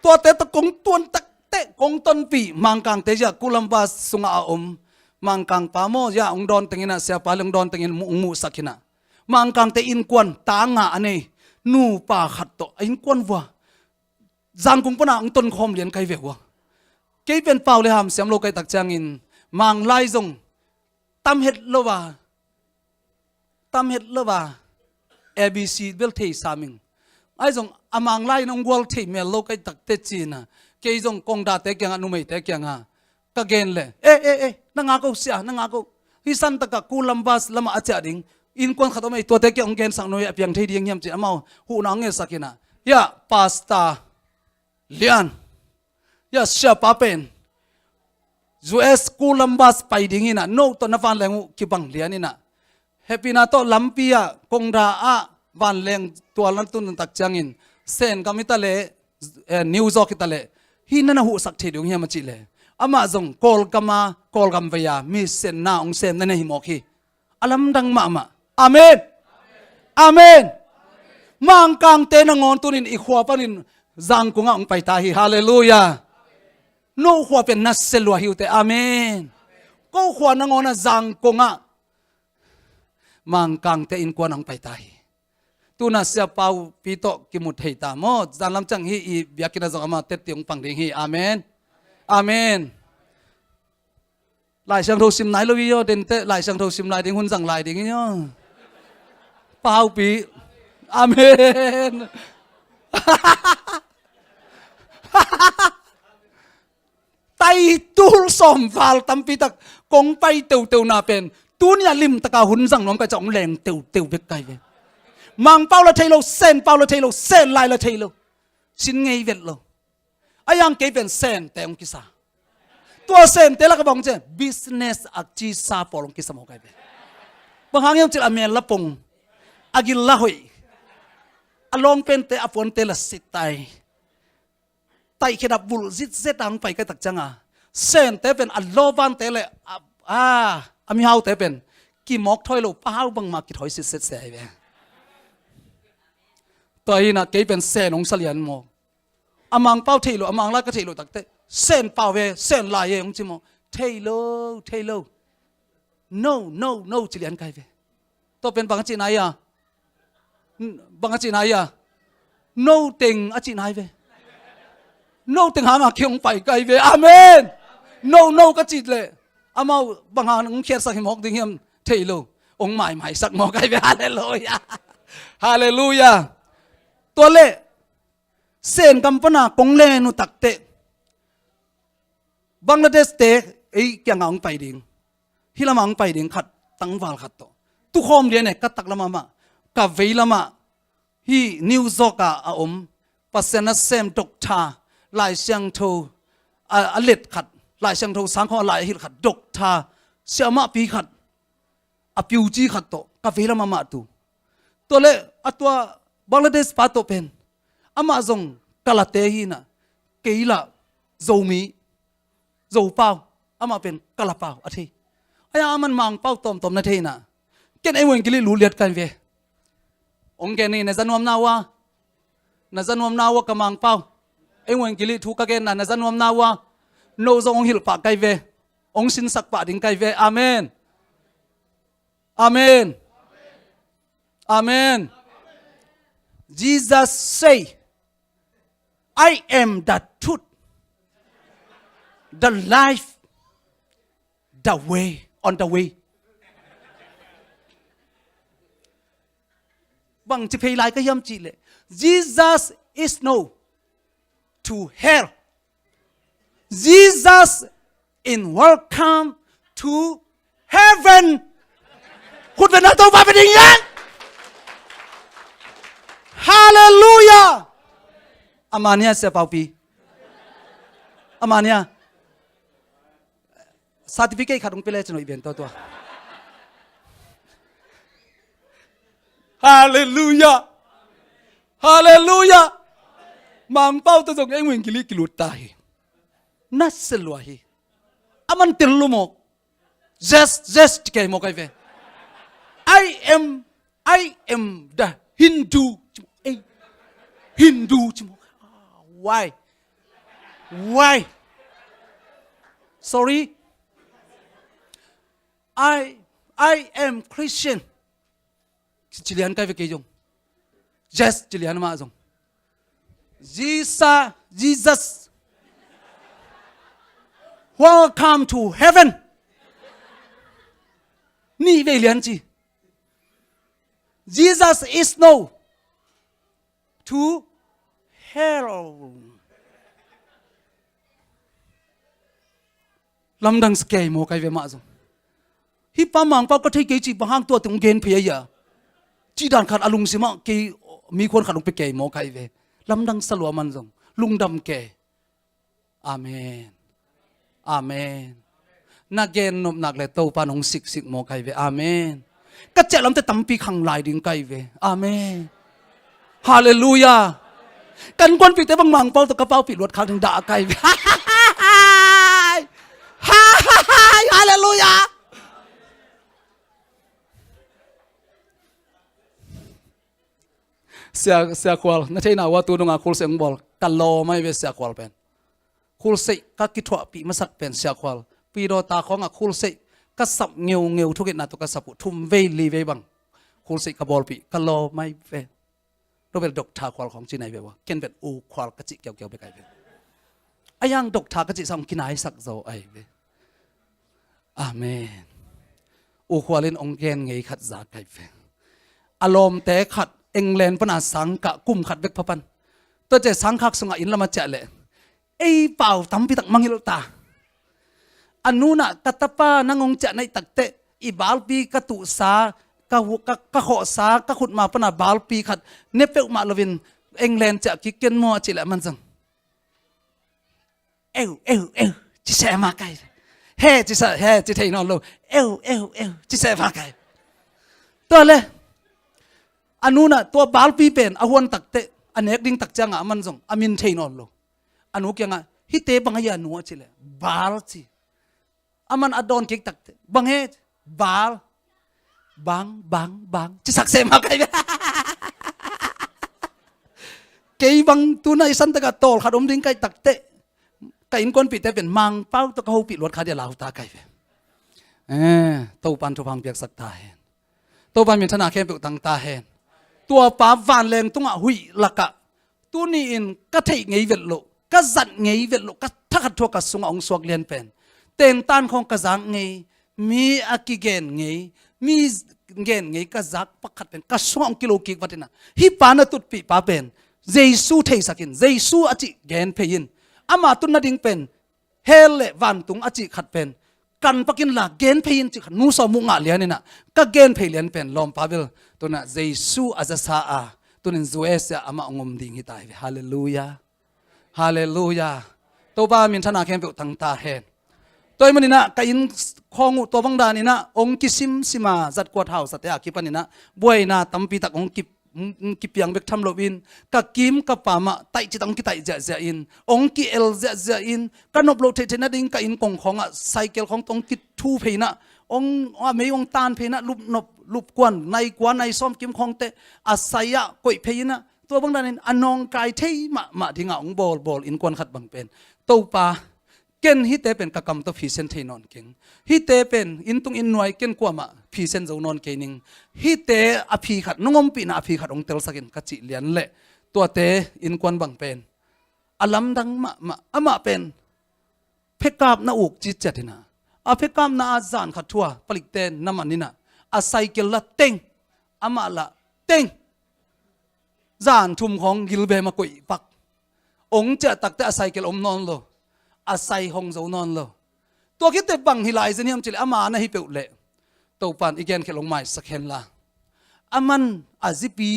ตัวเตตะกงตวนตะเตกงต้นปีมังกังเตยะกุลัมบาสุงอาอมมังกังปาโมยะองดอนตังอินะเสียปาลงดอนตังอินมุสักอินะมังกังเตอินกวนตางะอันนี้นูปาขัดโตอินกวนวัว giang cũng bận ang tôn khom liền cái việc wa cái bên bao le ham xem lo cái tắc chang in mang lai zong tam hết lo ba ABC bel thei saming ai zong amang lai nong wal thei mel lo cái tắc Teci na cái zong kong da te kyang anu mei te kyang ha ka gen le nanga ko sia nanga ko hi san taka kulambas lama acha ding in kon khatom ei to te kyang gen sang noi apyang thei ding hiam chi amao hu na nge sakina ya pasta lian ya sha papen US kulambas pai ding ina no to na van lengu kibang lian ina happy na to lampia kongda a van leng to lan tun tak changin sen kamita le news ok itale hin na hu sak the ding hiam chi le ama zong kol gam veya mi sen na ong sen na hi mokhi alam dang ma amen amen mang kang te na ngon tunin i khwa panin zang kunga ong pai ta hi hallelujah no khwa pen na selwa hi te amen ko khwa na ngon na zang kunga mang kang te in kwan ong pai ta hi tu na sia pau pito kimut hei ta mo zalam chang hi i biakina zong ama te tiong pang ding hi amen amen lại sang thâu sim nái lo yo đến te lại sang thâu sim lại đến hun rằng lại đến nhá pau pi amen tay tul som val tam pi tak kong pai teu na pen tu nia lim taka hun rằng nom ka chong leng teu bek kai ve mang pau la thelo sen lai la thelo sin ngei vet lo ayang ke pen sen te ong kisa tua sen te la ka bong che business ak chi sa polong kisa mo kai ve bang hang yom chil amel la pong agil la hoi along pen te apon te la sitai tai khedap bul zit zetang pai ka tak changa sen te pen alovan te le ami hau te pen ki mok thoi lo pau bang ma ki thoi sit set se ve toi na ke pen sen ong salian mo amang pau thei lo amang la ka thei lo tak te sen pau ve sen la ye ong chi mo thei lo no chi lian kai ve to pen bang chi na ya bang chi na ya no ting a chi nai ve no ting ha ma kyong pai kai ve amen no ka chi le amao bang ha ng khiat sa him hok ding hiam thei lo ong mai sak mo kai ve hallelujah to le sen kampana kong le nu takte Bangladesh te ei kyang ang pai ding hilamang pai ding khat tangwal khat to tu khom le ne ka tak lama ma ka veilama hi new zoka a pasena sem dok tha lai siang tho a let khat lai siang tho sang kho lai hil khat dok tha siama pi khat a piu chi khat to ka veilama ma tu to le atwa Bangladesh pa to pen ama zong kalate hi na keila zomi zo pau ama pen kala pau athi aya man mang pau tom na the na ken ai wen kili lu liat kan ve ong gen ni na zanuam nawa ka mang pau ai wen kili thu ka gen na zanuam nawa no zong hil pa kai ve ong sin sak pa ding kai ve amen amen amen Jesus say I am the truth, the life, the way, on the way. Bang chỉ phải lại cái hiểm chỉ lệ. Jesus is no to hell. Jesus in welcome to heaven. Hút về nó tôi vào về địa ngục. Hallelujah. Amania siya paupi. Amania. Certificate kadung pila chano evento to. Hallelujah. Hallelujah. Mang pau to jong engwing kili kilut tahi. Naselwahi. Aman tilumok. Just kay mo kay ve. I am the Hindu. Hindu. Why? Sorry. I am Christian. Chilian kai ve ke jong. Just chilian ma jong. Jesus Jesus welcome to heaven นี่เวเลียนจี Jesus is no to hell ลำดังสเกย์โมไกเวมาจงฮิปปามังปาก็ที่เกจิบางตัวตรงเกณฑ์เพียยาจีดันขัดอลุงสิมาเกมีคนขัดลงไปเกย์โมไกเวลำดังสลัวมันจงลุงดำเกย์อาเมนอาเมนนักเกณฑ์นบนักเลยโตปานองสิกโมไกเวอาเมนก็เจ้าลำแต่ตั้มปีขังลายดิ่งไกเวอาเมนฮาเลลูยากันกวนปีแต่บางมังเป้าตะกระเป๋าปีรถขังถึงด่าไกเวฮาเลลูยาเสียควอลนั่นใช่นาว่าตัวนุ่งอาคุลเสียงบอลกันโลไม่เป็นเสียควอลเป็นคุลเสกก็คิดว่าปีมาสักเป็นเสียควอลปีโดตาของอาคุลเสกก็สับเงียวทุกอย่างตัวก็สับทุ่มเวลีเวบังคุลเสกกับบอลปีกันโลไม่เป็นเราเป็นดอกทาควอลของจีนไหนเววะเกินเป็นอูควอลกระจิเกี่ยวไปไกลเวไอ้ยังดอกทากระจิสังกินไหนสักโซไอเวอาเมนอูควอลินองเกนไงขัดจากไกลเวอารมณ์แต่ขัดเอ็งเลนปนาสังกะกุมขัดเบกพปันตัวเจสังคักสงอินละมาเจเลยไอ้เป่าตั้มพิตักมังฮิลตาอันนู้นกัตปานางงเจในตักเตอีบาลปีกตุสากะหัวกะขอสากะขุดมาปนาบาลปีขัดเนเปกมาลวินเอ็งเลนจะกิเกนมัวจิละมันจังเอวจิเสมาไกเฮ้จิเสเฮ้จิเทนอนโลเอวจิเสมาไกตัวเลยอันนู้นตัวบาลปีเป็นอวนตักเตอันเอกดิ้งตักจังมันส่งอามินเทนอนโลอันนู้นยังไงฮิเตบังยานัวจิเลบาลจีอามันอดอนเก็กตักเตบังเฮบาลบังจิสักเซมาไกเกยบังตัวไหนสันตะกะโตลขาดอมดิ้งไกตักเตไกอินก้นปีเตเป็นมังเป้าตะกะหูปีรถขาเดียลาวตาไกโตปันทุพังเปียกสักตาเห็นโตปันมีธนาเข้มเปียกตังตาเห็นตัวป้าวันแรงตุงอ่ะหุยละกะตัวนี้อินก็เทงไงเวลโลก็จัดไงเวลโลก็ทักทัวกับสุงองสวกเลียนเป็นเต็นตันของกระจังไงมีอากิเกนไงมีเกนไงกระจักปักขัดเป็นกระสุงองกิโลกิกวัดนะฮิปานาตุดปีป้าเป็นเจซูเทสักินเจซูอจิเกนเพยินอามาตุนนาดิงเป็นเฮเลวันตุงอจิขัดเป็นกันปักินละเกนเพยินจิขัดนูสมุงอ่ะเลียนนี่นะก็เกนเพเลียนเป็นลอมปาเบลตัวน่ะเจซูอาจจะสาตัวนั้นจูเอสอามาองมดิ่งฮิตายฮาเลลูยาฮาเลลูยาตัวบ้ามินธนาเข้มเปิดตั้งตาเห็นตัวมันนี่นะกัยินของตัวบังดานี่นะองกิซิมซิมาจัดกวดเท้าสัตยาคิปันนี่นะบวยนะตั้มปีตักองกิบยังเบกทำโลวินกักิมกับปามะไตจิตังกิไตเจอินองกิเอลเจอินกันนบโลเทเทนะดิ้งกัยินกงของอ่ะไซเคิลของตองกิทูเพนะองไม่องตานเพนะลุบนบลุบกวนในซ้อมกิมของเตอาศัยะก่อยเพนะตัวบางด้านอันนองกายเทมาทิ้งองบอลอินกวนขัดบังเป็นตัวปาเกนฮิเตเป็นกะกำตัวพิเศษเทนอนเก่งฮิเตเป็นอินตุงอินหน่วยเกนกว่ามาพิเศษจะนอนเก่งนิงฮิเตอภิขัดนงอมปีนะอภิขัดองเตลสักินกัจจิเลียนเละตัวเตอินกวนบังเป็นอลัมดังมาเป็นเพกาบนาอุกจิตจัดนะอาเพกามนาอาจารย์ขัดทัวผลิตเต้นน้ำมันนี่นะอาไซเคิลละเต็งอามาละเต็งจานทุ่มของกิลเบมากุยปักองเจตักแต่อาไซเคิลอมนอนโลอาไซหงเจ้านอนโลตัวคิดแต่บังฮิไลจะเนี่ยมจิเลอามานะฮิเปิลเละตัวปันอีกแกนเขลงไม้สักเห็นละอามันอาซิปี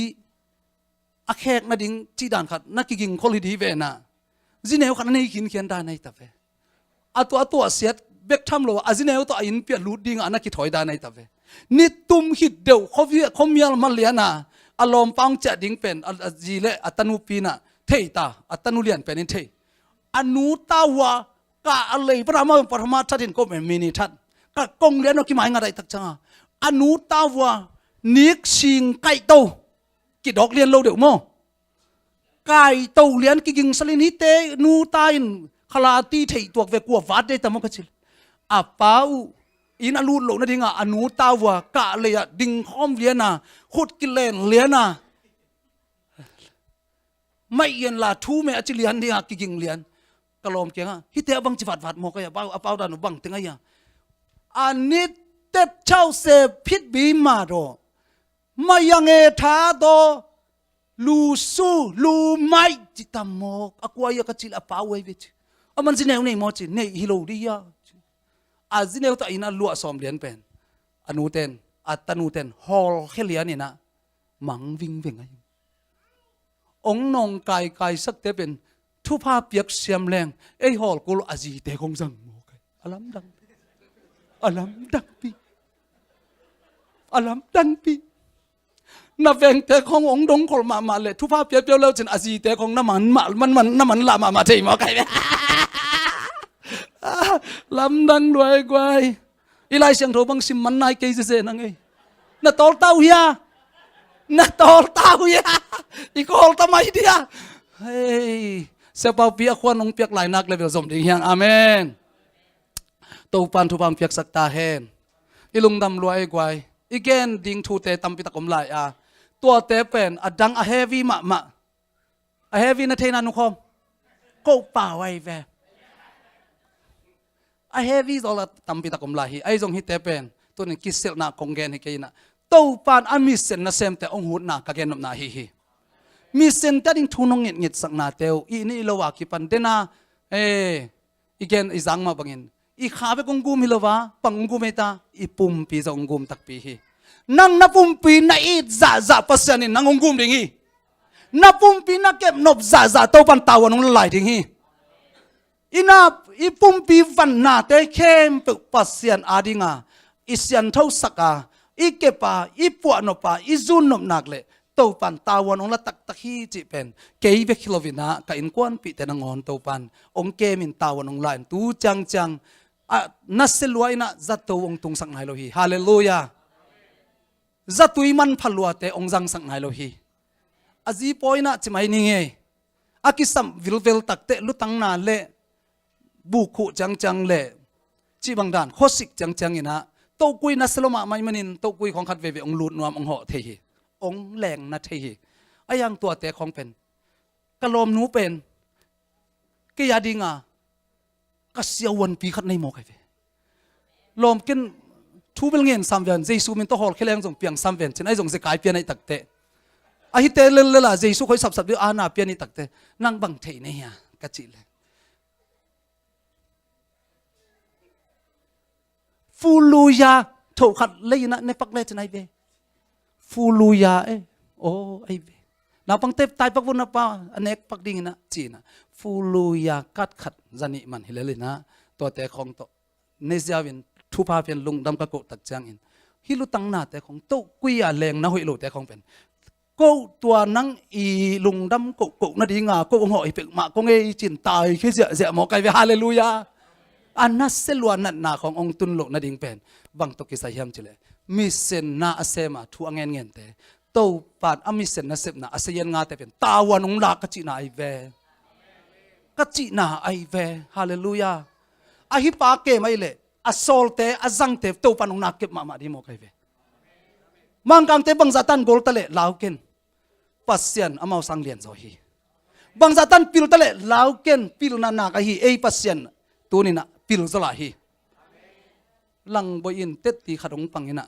อาแขกนาดิ้งจีดานขัดนักกิงคอลิดีเวน่ะจีเนวขัดนี่กินเขียนได้ในตาเวตัวเสียดเบกทำโลอาจิเนวตัวอินเปียลูดดิ้งอันนักคิดถอยได้ในตาเวนิตุมหิดเดียวเขามีอะไรมาเลียนะอารมณ์ปังจะดิ้งเป็นจีเลอัตนูปีน่ะเทตาอัตนูเลียนเป็นนิเทอนุตาวากะอะไรพระมาทัดินก็เป็นมินิทัดกะกงเลียนเราคิดหมายอะไรตักจังอนุตาวานิกชิงไก่โตกิดดอกเลียนเราเดี๋ยวโมไก่โตเลียนกิงสลินิเตนูตาอินขลาตีเทตัวเวกัววัดได้แต่มกจิลอาเป้าอินอลูโลนะดิ้งอนุตาวากะเลยดิ้งข้อมเลียนะขุดกิเลนเลียนะ ไม่เย็นลาทูเมอจิเลียนเนี่ยกิกิงเลียนกลอมเกียงอ่ะฮิตเตอบังจิฟัดฟัดโมกายเป้าเป้าดานุบังตึงไงอ่ะอันนี้เต็ดเช่าเสพพิษบีมาโดมายังเอทาโดลูซูลูไม่จิตามโมกอากวายกจิลอาป้าเววิชอามันจิเนวเนี่ยมอจิเนฮิโลดียาอาจิเนวตาอินาลัวสอมเลียนเป็นอนุเตนอัตนูเตนฮอลเฮเลียนี่นะมังวิงวิงไงองนองกายกายสักเตเป็นทุพาเปียกเสียมแรงไอฮอลกุลอาจีเตคงจังโมกอลัมดังปีอลัมดังปีนับเวงเตขององดงคอลมาเลยทุพาเปียกเปียวแล้วจนอาจีเตของน้ำมันลามาเทมอไก่ลำดังด้วยกวยอีไลเสียงโทบังซิมมันนายเกยเซนังไงน่ะตอลเต้าเฮียน่ะตอลเต้าเฮียอีกอลทำไมเดียเฮ้ยเสพเอาเปียกควันองเปียกหลายนักเลยเวลสมดีเฮียงอาเมนตัวปันทุบามเปียกสักตาเฮนอีลุงดำรวยกวยอีเกนดิ่งทูเตตัมปิตะกมลายตัวเตเป็นอดังอเฮวีมะอเฮวีนาเทนานุคอมก็ป่าไว้แวไอเฮวีโซลตัมปิตะกมลาฮีไอจงฮิตเตเป็นตัวนี้กิเซลนาคงเกนฮิเกยนะตัวปานอามิเซนนะเซมแต่องหูนากะเกนนนาฮีมิเซนแต่ดิ้งทุนงเงียสักนาเตวอีนี่โลวากิปันเดนาอีเกนอีจังมาบังอินอีขาเปกงกุมฮิโลวาปังกุมเมตาอีปุ่มปีจงกุมตักปีฮีนังนับปุ่มปีน่าอีจ่าปัสยานินังกุมดิ่งฮีนับปุ่มปีน่าเก็บนบจ่าตัวปันตาวันงลายดิ่งฮีอินาอีปุ่มปีวันนาเตเข้มปุปัสยันอาดิงาอิสยันเท่าสักอีเก็บปาอีปวดนปาอีจุนนบนักเลยตัวปันตาวันองละตักฮีจิเป็นเกยเวคิโลวินากับอินควันปีเตนังอนตัวปันองเกมินตาวันองลายตูจังนัสเซลวายนะจัตตัวองตุงสังไฮโลฮีฮาเลลูยาจัตุยมันพัลวเตองจังสังไฮโลฮีอาจีปอยนะจิไม่นิ่งอากิสัมวิลเวลตักเตลุตังนาเลบุคุจังเล่จีบังดานโคสิกจังอินะโตกุยนัสโลมาไม่มันินโตกุยของขัดเวองลูดนวมองเหาะเทหีองแหลงนาเทหีไอยังตัวเตะของเป็นกะลมนูเป็นกิยาดิงากะเสียวันปีขัดในหมอกไอเวลมกินทูเบลเงินซัมเวนเจซูมินโตฮอลเคลียงจงเปียงซัมเวนเช่นไอจงเสกายเปียในตักเตะไอฮิเตเลล่ะเจซูคอยสับดิอานาเปียในตักเตะนั่งบังเทเนี่ยกะจิเลฟูลูยาถูกขัดเลยนะในปักเล่จะไหนเบฟูลูยาโอ้ไอเบนาปังเต็บตายปักวุนนะป้าอันเอกปักดิ่งนะจีนะฟูลูยากัดขัดจันิมันฮิเลลินะตัวแต่ของตัวเนเซียวินทุพาเพียนลุงดำกะโกตักจังอินฮิลุตังนาแต่ของโตกุยาแรงนะหุยลุแต่ของเป็นก็ตัวนังอีลุงดำโกนาดีงาก็หอยเป็กมาก็เงยจินตายแค่เสียหมอไก่เวฮาเลลูยาอันนั้นเสลวนนั่นนาขององตุนโลกนาดิ่งเป็นบังตกิสายามจิเลมิเซนนาอาเซมาทัวเงินเตโตปานอามิเซนนาเซมนาอาเซียนงาเตเป็นตาวันองลากจินาไอเวกจินาไอเวฮาเลลูยาอาฮิปาเกไม่เลอาโซลเตอาจังเตโตปานองนักเก็บมาดีโมไกเวมังกังเตบังจัตันโกลตะเลลาวเกนปัสยันอามาวสังเลียนโซฮีบังจัตันปิลตะเลลาวเกนปิลนานาคฮีเอปัสยันตัวนี้นะปิลสลาฮีลังบอินเตติขดงปังอินะ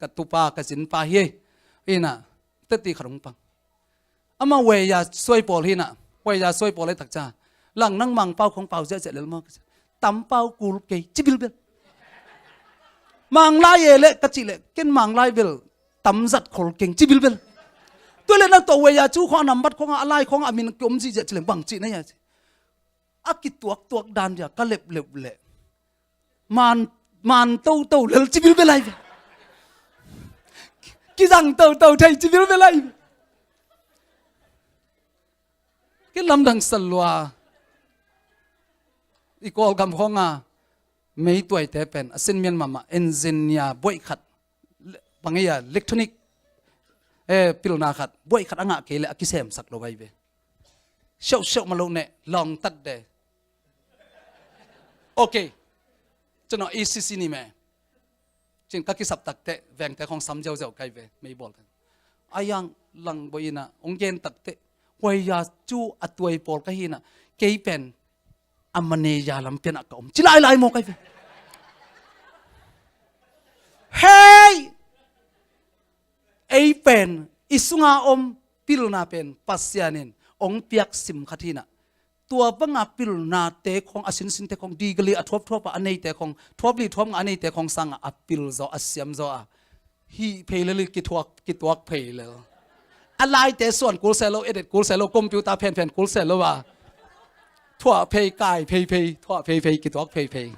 กตุปากสินปาฮีอินะเตติขดงปังอามาเวียสวยปอลฮีนะเวียสวยปอลเลยตักจ้าลังนั่งมังเป้าของเป้าเจ๊เลลมากตำเป้ากูลเกยจิบิลเบลมังไล่เละกจิเละเกินมังไล่เบลตำจัดขลเก่งจิบิลเบลตัวเล่นนักตัวเวียจูของนำบัดของอะไรของอามินกลมจีเจ๊เลบังจีนี่ยอากิตัวดันจากกะเล็บเละมันเต้าเลลจิบิลเบลัยกิจังเต้าไทยจิบิลเบลัยกิลำดังสลัวอีกอลกำของไม่ตัวไอเตเป็นเซนเมียนมาเอนจิเนียบอยขัดบางอย่างอิเล็กทรอนิกพิลนาขัดบอยขัดอ่างเกลือกิเซมสักโลไว้เบเช่ามาลงเนี่ยลองตัดเดโอเคจนอีซีนี่แม่จริงก็คิดสับตักเตะแหวงแต่ของซ้ำเจ้าไกลเวไม่บอกกันอายังหลังบอยนะองเกนตักเตะ วยยาจูอตวยปอลก็หินะเกยเป็นอมเนยาลำเป็นอักอมจิลายลายโมกไอ้เฮ้ยไอ้เป็นอิสุงาอมพิลนาเป็นปัสยานินองเปียกสิมขัดหินะตัวบังอาพิลนาเตะของอสินสินเตะของดีกลีอัทวบทวบอันนี้เตะของทวบลีทวบอันนี้เตะของสังอาพิลโซอัสยามโซอาฮีเพลเลยกิตวกเพลเลยอะไรแต่ส่วนกูเซโลเอเดตกูเซโลคอมพิวเตอร์เพนกูเซโลว่าทั่วเพย์กายเพย์ทั่วเพย์กิตวกเพย์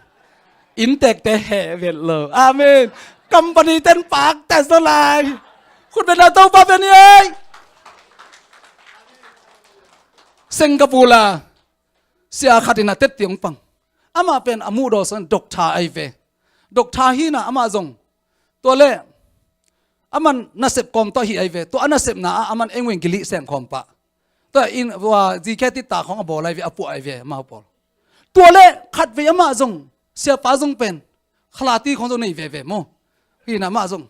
อินเตกแต่แห่เวลเลยอาเมนกัมปนีเต้นปากแต่สลายคุณเป็นอะไรต้องเป็นยังไงสิงคโปร์เสียขัดอินาเต็ดตียงปังอามาเป็นอามูโดสันดอกทาไอเวดอกทาฮีน่ะอามาจงตัวเล่อามันน่าเสพคอมตัวฮีไอเวตัวอันน่าเสพน่ะอามันเองเวงกิลิเซมคอมปะตัวอินว่าจีแค่ติดตาของอบอลไอเวอปุไอเวมาบอลตัวเล่ขัดเวอามาจงเสียป้าจงเป็นขลาตีของจงในเวโมฮีน่ะมาจง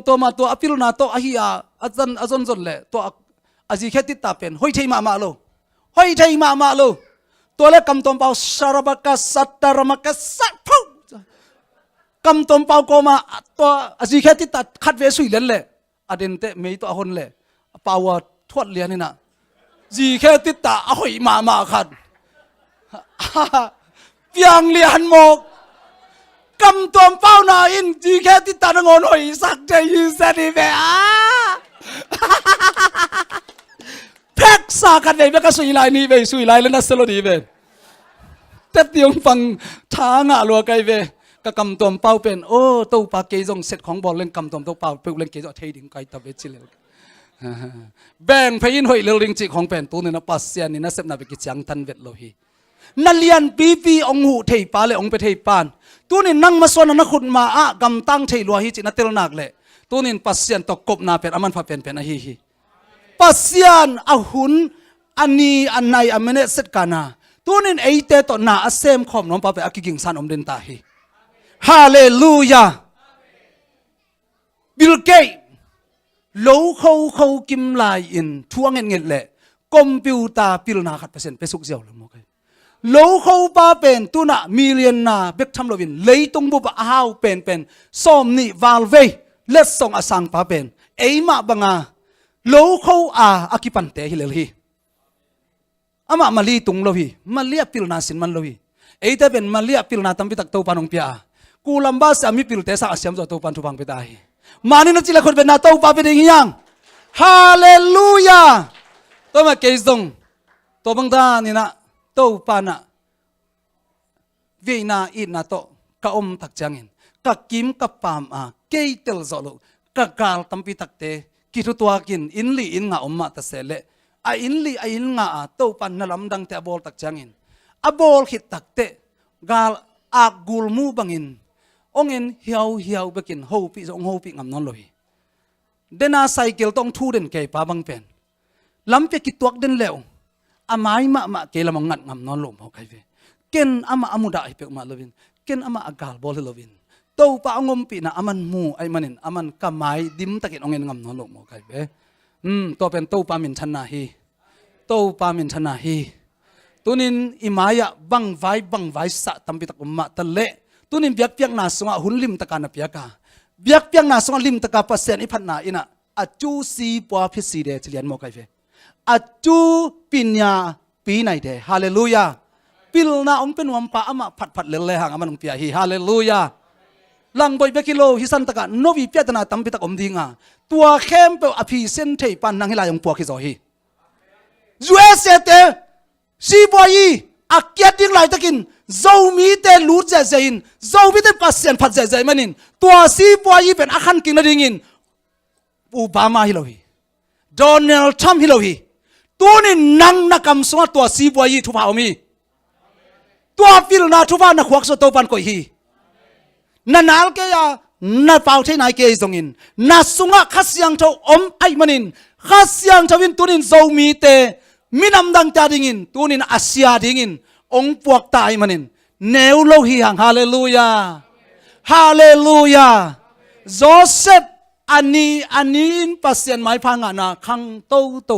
ตัวมาตัวอภิรุณาตัวอหิยาอาจารย์จนเล่ตัวอาจีแค่ติดตาเป็นห้อยเทมาโลห้อยเทมาโลตัวเล็กกำตอมเปาสารบักสัตตารมักสัตพูกำตอมเปาโกมาตัวอาจีแค่ติดตัดคัดเวสุยเล่นเลยอเดนเตไม่ตัวคนเลยเปาว่าทวดเลียนี่นะจีแค่ติดตาเอาหอยมาขัดเพียงเลียนหมกกำตอมเปาหน้าอินจีแค่ติดตางอนหอยสักใจยืนเสดีเวแพ็กสากันเลยแม่ก็สุยลายนี่เว้ยสุยลายแล้วน่าสลดดีเว้ยแต่เตียงฟังท้างะลัวไกเว้ยก็กำตัวเป้าเป็นโอ้ตู้ปากเกยงเสร็จของบอลเล่นกำตัวเป้าเปิลเล่นเกยงเทดิ่งไกตะเวชิเลแบ่งพยินหอยเลิงจิของเป็นตัวนี่นะปัสเซียนี่นะเสพนาไปกิจยังทันเวทโลหีนัเลียนปีองหูเทปาเลยองไปเทปานตัวนี่นั่งมาส่วนนักขุดมาอะกำตั้งเทลัวฮีจินัตเตลนักเลยตัวนี่ปัสเซียนตกกบนาเป็นอามันพาเป็นอะฮีปัสยานอาหุนอันนี้อันไหนอันไม่เนสกานาตัวนี้ไอเตตนาอาเซมขอมน้องป้าไปอากิกิงสันอมเดนตาฮีฮาเลลูยาบิลเกตโลเขากิมลายอินทั่วเงินเละคอมพิวเตอร์พิลนาขัดเปอร์เซ็นต์ไปสุกเจียวเลยมั้งโลเขาป้าเป็นตัวน่ะมิลเลียนนาเบกทำโลวินเลยตรงบุบอ้าวเป็นส้มนี่วาลเวเลสส่งอาสังป้าเป็นไอมาบังอาโลเขาอากิปันเตฮิเลลีอามาลีตุงโลฮีมาเลียปิลนาสินมันโลฮีไอ้แต่เป็นมาเลียปิลนาตั้มพิตักตัวปานองเปียกูลำบากสามีปิลเตสักอาเซียมตัวตัวปานทุบังไปได้มานี่นักจิเลคนเป็นนาตัวปาเป็นยังยังฮาเลลูยาตัวมาเกยซงตัวบังตานี่นะตัวปานะเวียนาอินนาโตกะอมตักจังอินกะกิมกะปามเกยเตลโซโลกะกาลตั้มพิตักเตกิทุตัวกินอินลีอินงาอมมาตะเสเลอินลีอินงาตัวปันนลำดังเตะบอลตักจังอินบอลขิดตักเตะกาลกูลมูบังอินองอินเหี่ยวเบกินโฮปีองโฮปีงามนอนลอยเดน่าไซเคิลต้องทูเดนเกยป้าบังเป็นลำเปกิตัวเดนเลวไม้มาเกลมังงัดงามนอนลมเขาใครเวเกนอามุดาไอเปกมาลวินเกนอากาลบอลลวินตัวป้างมปีน่ะอามันมูไอมันินอามันกำไม้ดิมตะกินองเงินงำนอนลงโอเคเบ้ตัวเป็นตัวปามินชนะฮีตัวปามินชนะฮีตัวนินอิมายะบังไว้สะตั้มปิตะกุมมาตะเละตัวนินเบียกนาสงะหุ่นลิมตะการนับเบียกเบียกนาสงะลิมตะการเปอร์เซ็นต์อิพันนาอินะอาจูซีปัวพิสีเดชเลียนโมไกเฟอาจูปิญญาปีไหนเดฮาเลลูยาปิลนาอมเป็นวัมปะอามาผัดเลยหางอามันองเปียฮีฮาเลลูยาลังบอยเบกิโลฮิสันตะกันโนวิเปียตนาตั้มปิตะกุมดิงตัวเข้มเปออภิเซนเทปันนังฮิลายองปัวคิโซฮียูเอสเตซีบอยอักเกียดิ้งไหลตะกินโจมีเตลูดเจเจอินโจมีเตปัสเซียนผัดเจเจมันินตัวซีบอยเป็นอาคันกินนาดิ่งินโอบามาฮิโลฮีโดนัลด์ทรัมป์ฮิโลฮีตัวนี้นังนักกำสงตัวซีบอยทุพาวมีตัวฟิลนาทุพานักขวักสตัวปันก่อยฮีนันนัลเกียนัดเป่าที่ไหนเกยตรงอินนัดสุงะขัดยังเท่าอมไอมันินขัดยังเท่าวินตัวนินโจมีเตมินำดังจาดิ่งินตัวนินอาเซียดิ่งินองปวกตายมันินเนวโลหิหังฮาเลลูยาฮาเลลูยาโจเซฟอันนี้อินปัสเซียนไม้พังอานาคังโต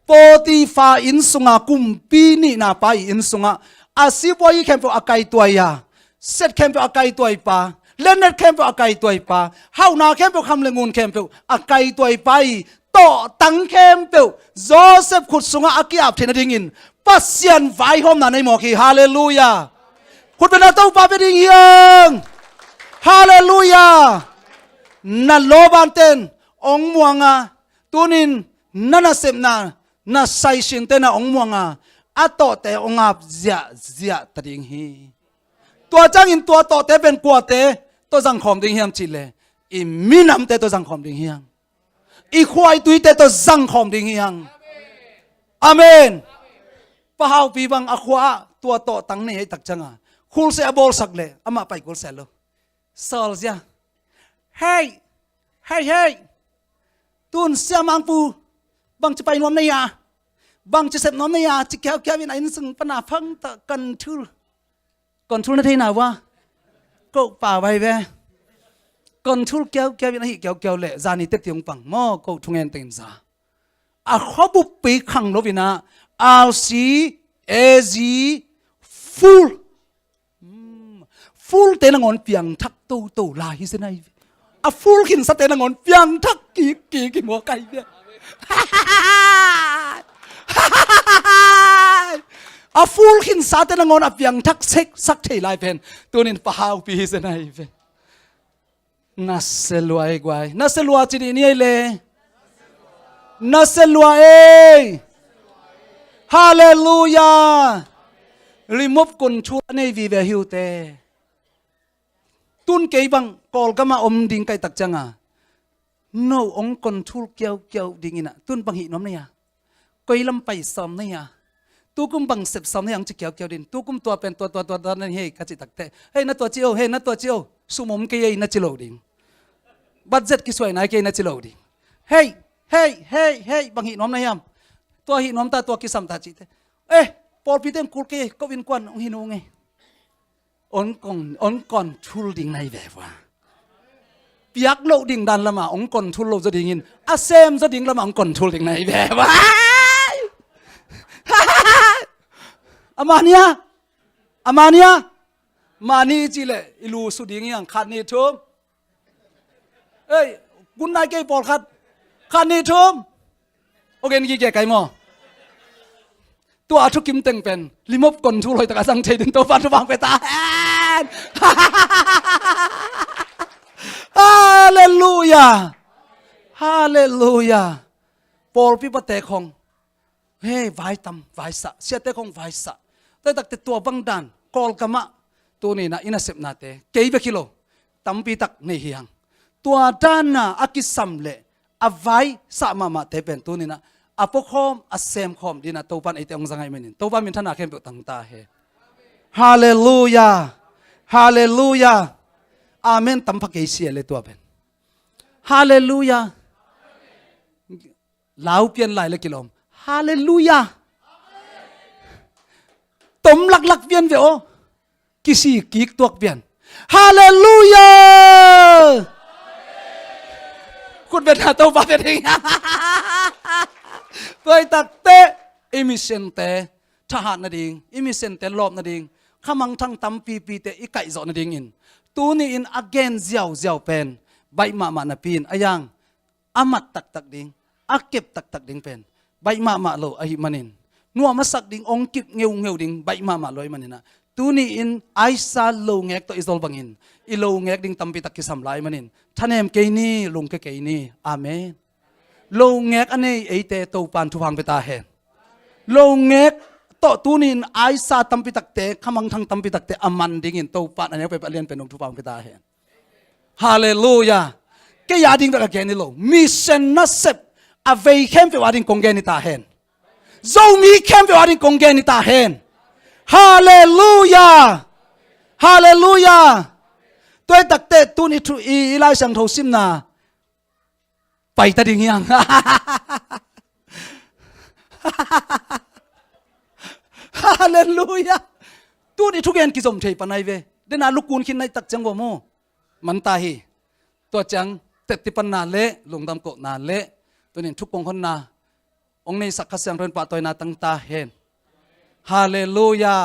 ปฏิฟาอินสุงากุมปีนี่นาไปอินสุงาอาศิบอยเข้มเปอากายตัวยาเสร็จเข้มเปอากายตัวปาเลนเนตเข้มเปอากายตัวปาเฮานาเข้มเปอคำเลงูนเข้มเปออากายตัวไปโตตังเข้มเปอโจเซฟขุดสุงาอากิอาบเทนดิ่งินปัสยันไฟหอมนาในหมอกีฮาเลลูยาขุดเป็นตัวปาเป็นดิ่งยังฮาเลลูยานั่นโลบันเตนองมัวงาตุนินนั่นเสพนาน่าใส่ชินเตน่าองมัวงาอัตโตเตองอาบเจียตดิ่งฮีตัวจังอินตัวโตเตเป็นกัวเตตัวจังขอมดิ่งเฮียมจิเลอิมินำเตตัวจังขอมดิ่งเฮียงอีควายตุยเตตัวจังขอมดิ่งเฮียงอาเมนพะเฮาปีบังอควาตัวโตตั้งนี่ให้ตักจังอ่ะคูลเสียบอลสักเลยอามาไปคูลเสียโลสอลเสียเฮ้ยตุนเสียมังปูบังจะไปนวมในยาบังจะเสพนวมในยาจิแก้ววินัยนึกสึงปนาพังตะกันทุลนั่นที่ไหนวะก็ป่าไปเว้กันทุลแก้ววินัยแก้วเละจานิเตติยงปังมอก็ทุ่งเงินเต็มซาอาขบุปปีขังโลวินาอาซีเอซีฟูลเตนังอนเปียงทักตูลาฮิเซนัยอาฟูลขินสเตนังอนเปียงทักกี่หัวไก่เนี่ยอาฟูลขินสเตนังอนอาเปียงทักเซ็กสักเทลายเพนตัวนี้ปะฮาวปีฮิเซนัยเพนนัสเซลัวเอกไว้นัสเซลัวจีนี่เลยนัสเซลัวเอฮาเลลูยารีมูฟกุนชัวในวิเวหิวเตตุนเกยบังกอลก็มาอมดิ่งไกตักจังอ่ะโนองคอนทูลเกี่ยวดิ่งน่ะตุนบังหิน้อมเนี่ยก็ยลำไปซ้อมเนี่ยตูกุมบังเสพซ้อมเนี่ยยังจะเกี่ยวดินตูกุมตัวเป็นตัวนั่นเฮ้ยกัจจิตักเตเฮ้ยนัดตัวเจียวสุมมเกยนัดจิโลดิ่งบัดเจ็ตกิสวยนายเกยนัดจิโลดิ่งเฮ้ยบังหิน้อมเนี่ยตัวหิน้อมตาตัวกิสัมตาจิตเอ๊ะพอพี่เต็มคุลเกยก็วินควันองหินูไงon kon thul ding nai ve wa piak lo ding dan lama on kon thul lo za ding in asem za ding lama on kon thul ding nai ve wa amania mani chi le ilu su ding yang khat ni thum ei gun nai ke pol khat ni thum ogen gi ke kai moตัวทุกกิมเต็งเป็นลิมบกลทุลอยตะกะสังเทดินตัวฟันทุบังไปตาแอนฮาเลลูยาปอลพิปเตคงเฮ้ไวตัมไวสะเสียเตคงไวสะแต่ตักแต่ตัวบังดันกอลกะมะตัวนี้นะอินาเซปนาเตเกยเบกิโลตัมปีตักในเฮียงตัวด้านน่ะอากิสัมเลอไวสะมาเตเป็นตัวนี้นะอาปกคอมอาเซมคอมดีนะตัวปันไอเตองสังไงมันนี่ตัวปันมินทนาเข้มเปิดตั้งตาเฮฮาเลลูยาอาเมนตั้มพักเอเชียเลยตัวเป็นฮาเลลูยาลาวเปลี่ยนหลายเลยกิโลมฮาเลลูยาตมหลักเปลี่ยนเวโอกิซีกิกตัวเปลี่ยนฮาเลลูยาคุณเป็นหาตัวปันเองตัวตักเตะอิมิเซนเตทหารนาดิงอิมิเซนเตลอบนาดิงขมังทั้งตั้มปีเตอิไก่จอนาดิงอินตัวนี้อินอเกนเจียวเป็นใบมานาปีนอายังอามัดตักดิงอาเก็บตักดิงเป็นใบมาโลอหิมันินนัวมาสักดิงองกิบเงียวดิงใบมาโลอหิมันินะตัวนี้อินไอซาโลเงกตัวอิโซลบังอินอิโลเงกดิงตั้มปีตักกิสัมไลมันินท่านเอ็มเกนี่ลุงเกนี่อาเมนโลงเงกอันนี้ไอเตตัวปานทุพังไปตาเห็นโลงเงกโตตูนินไอซาตัมปิตักเตขมังทั้งตัมปิตักเตอามันดิ่งอินตัวปานอันนี้ไปเรียนเป็นองค์ทุพังไปตาเห็นฮาเลลูยาแกยาดิ่งไปกับแกนี่โลมิเซนนัสเซปอเวย์เข้มไปว่าดิ่งกงแกนี่ตาเห็นโซมีเข้มไปว่าดิ่งกงแกนี่ตาเห็นฮาเลลูยาตัวตักเตตูนิทุอีไลสังโทซิมนาไปตาดิ่งยังฮาเลลูยาตัวนี้ทุกอย่างกิจสมเทปนัยเวเดน่าลูกกูนขินในตักจังว่าโมมันตาฮีตัวจังเตติปนาเละลงดำโกนาเละตัวนี้ทุกคนคนนา องค์ในสักขะเสียงเรินปะตอยนาตั้งตาเห็นฮาเลลูยา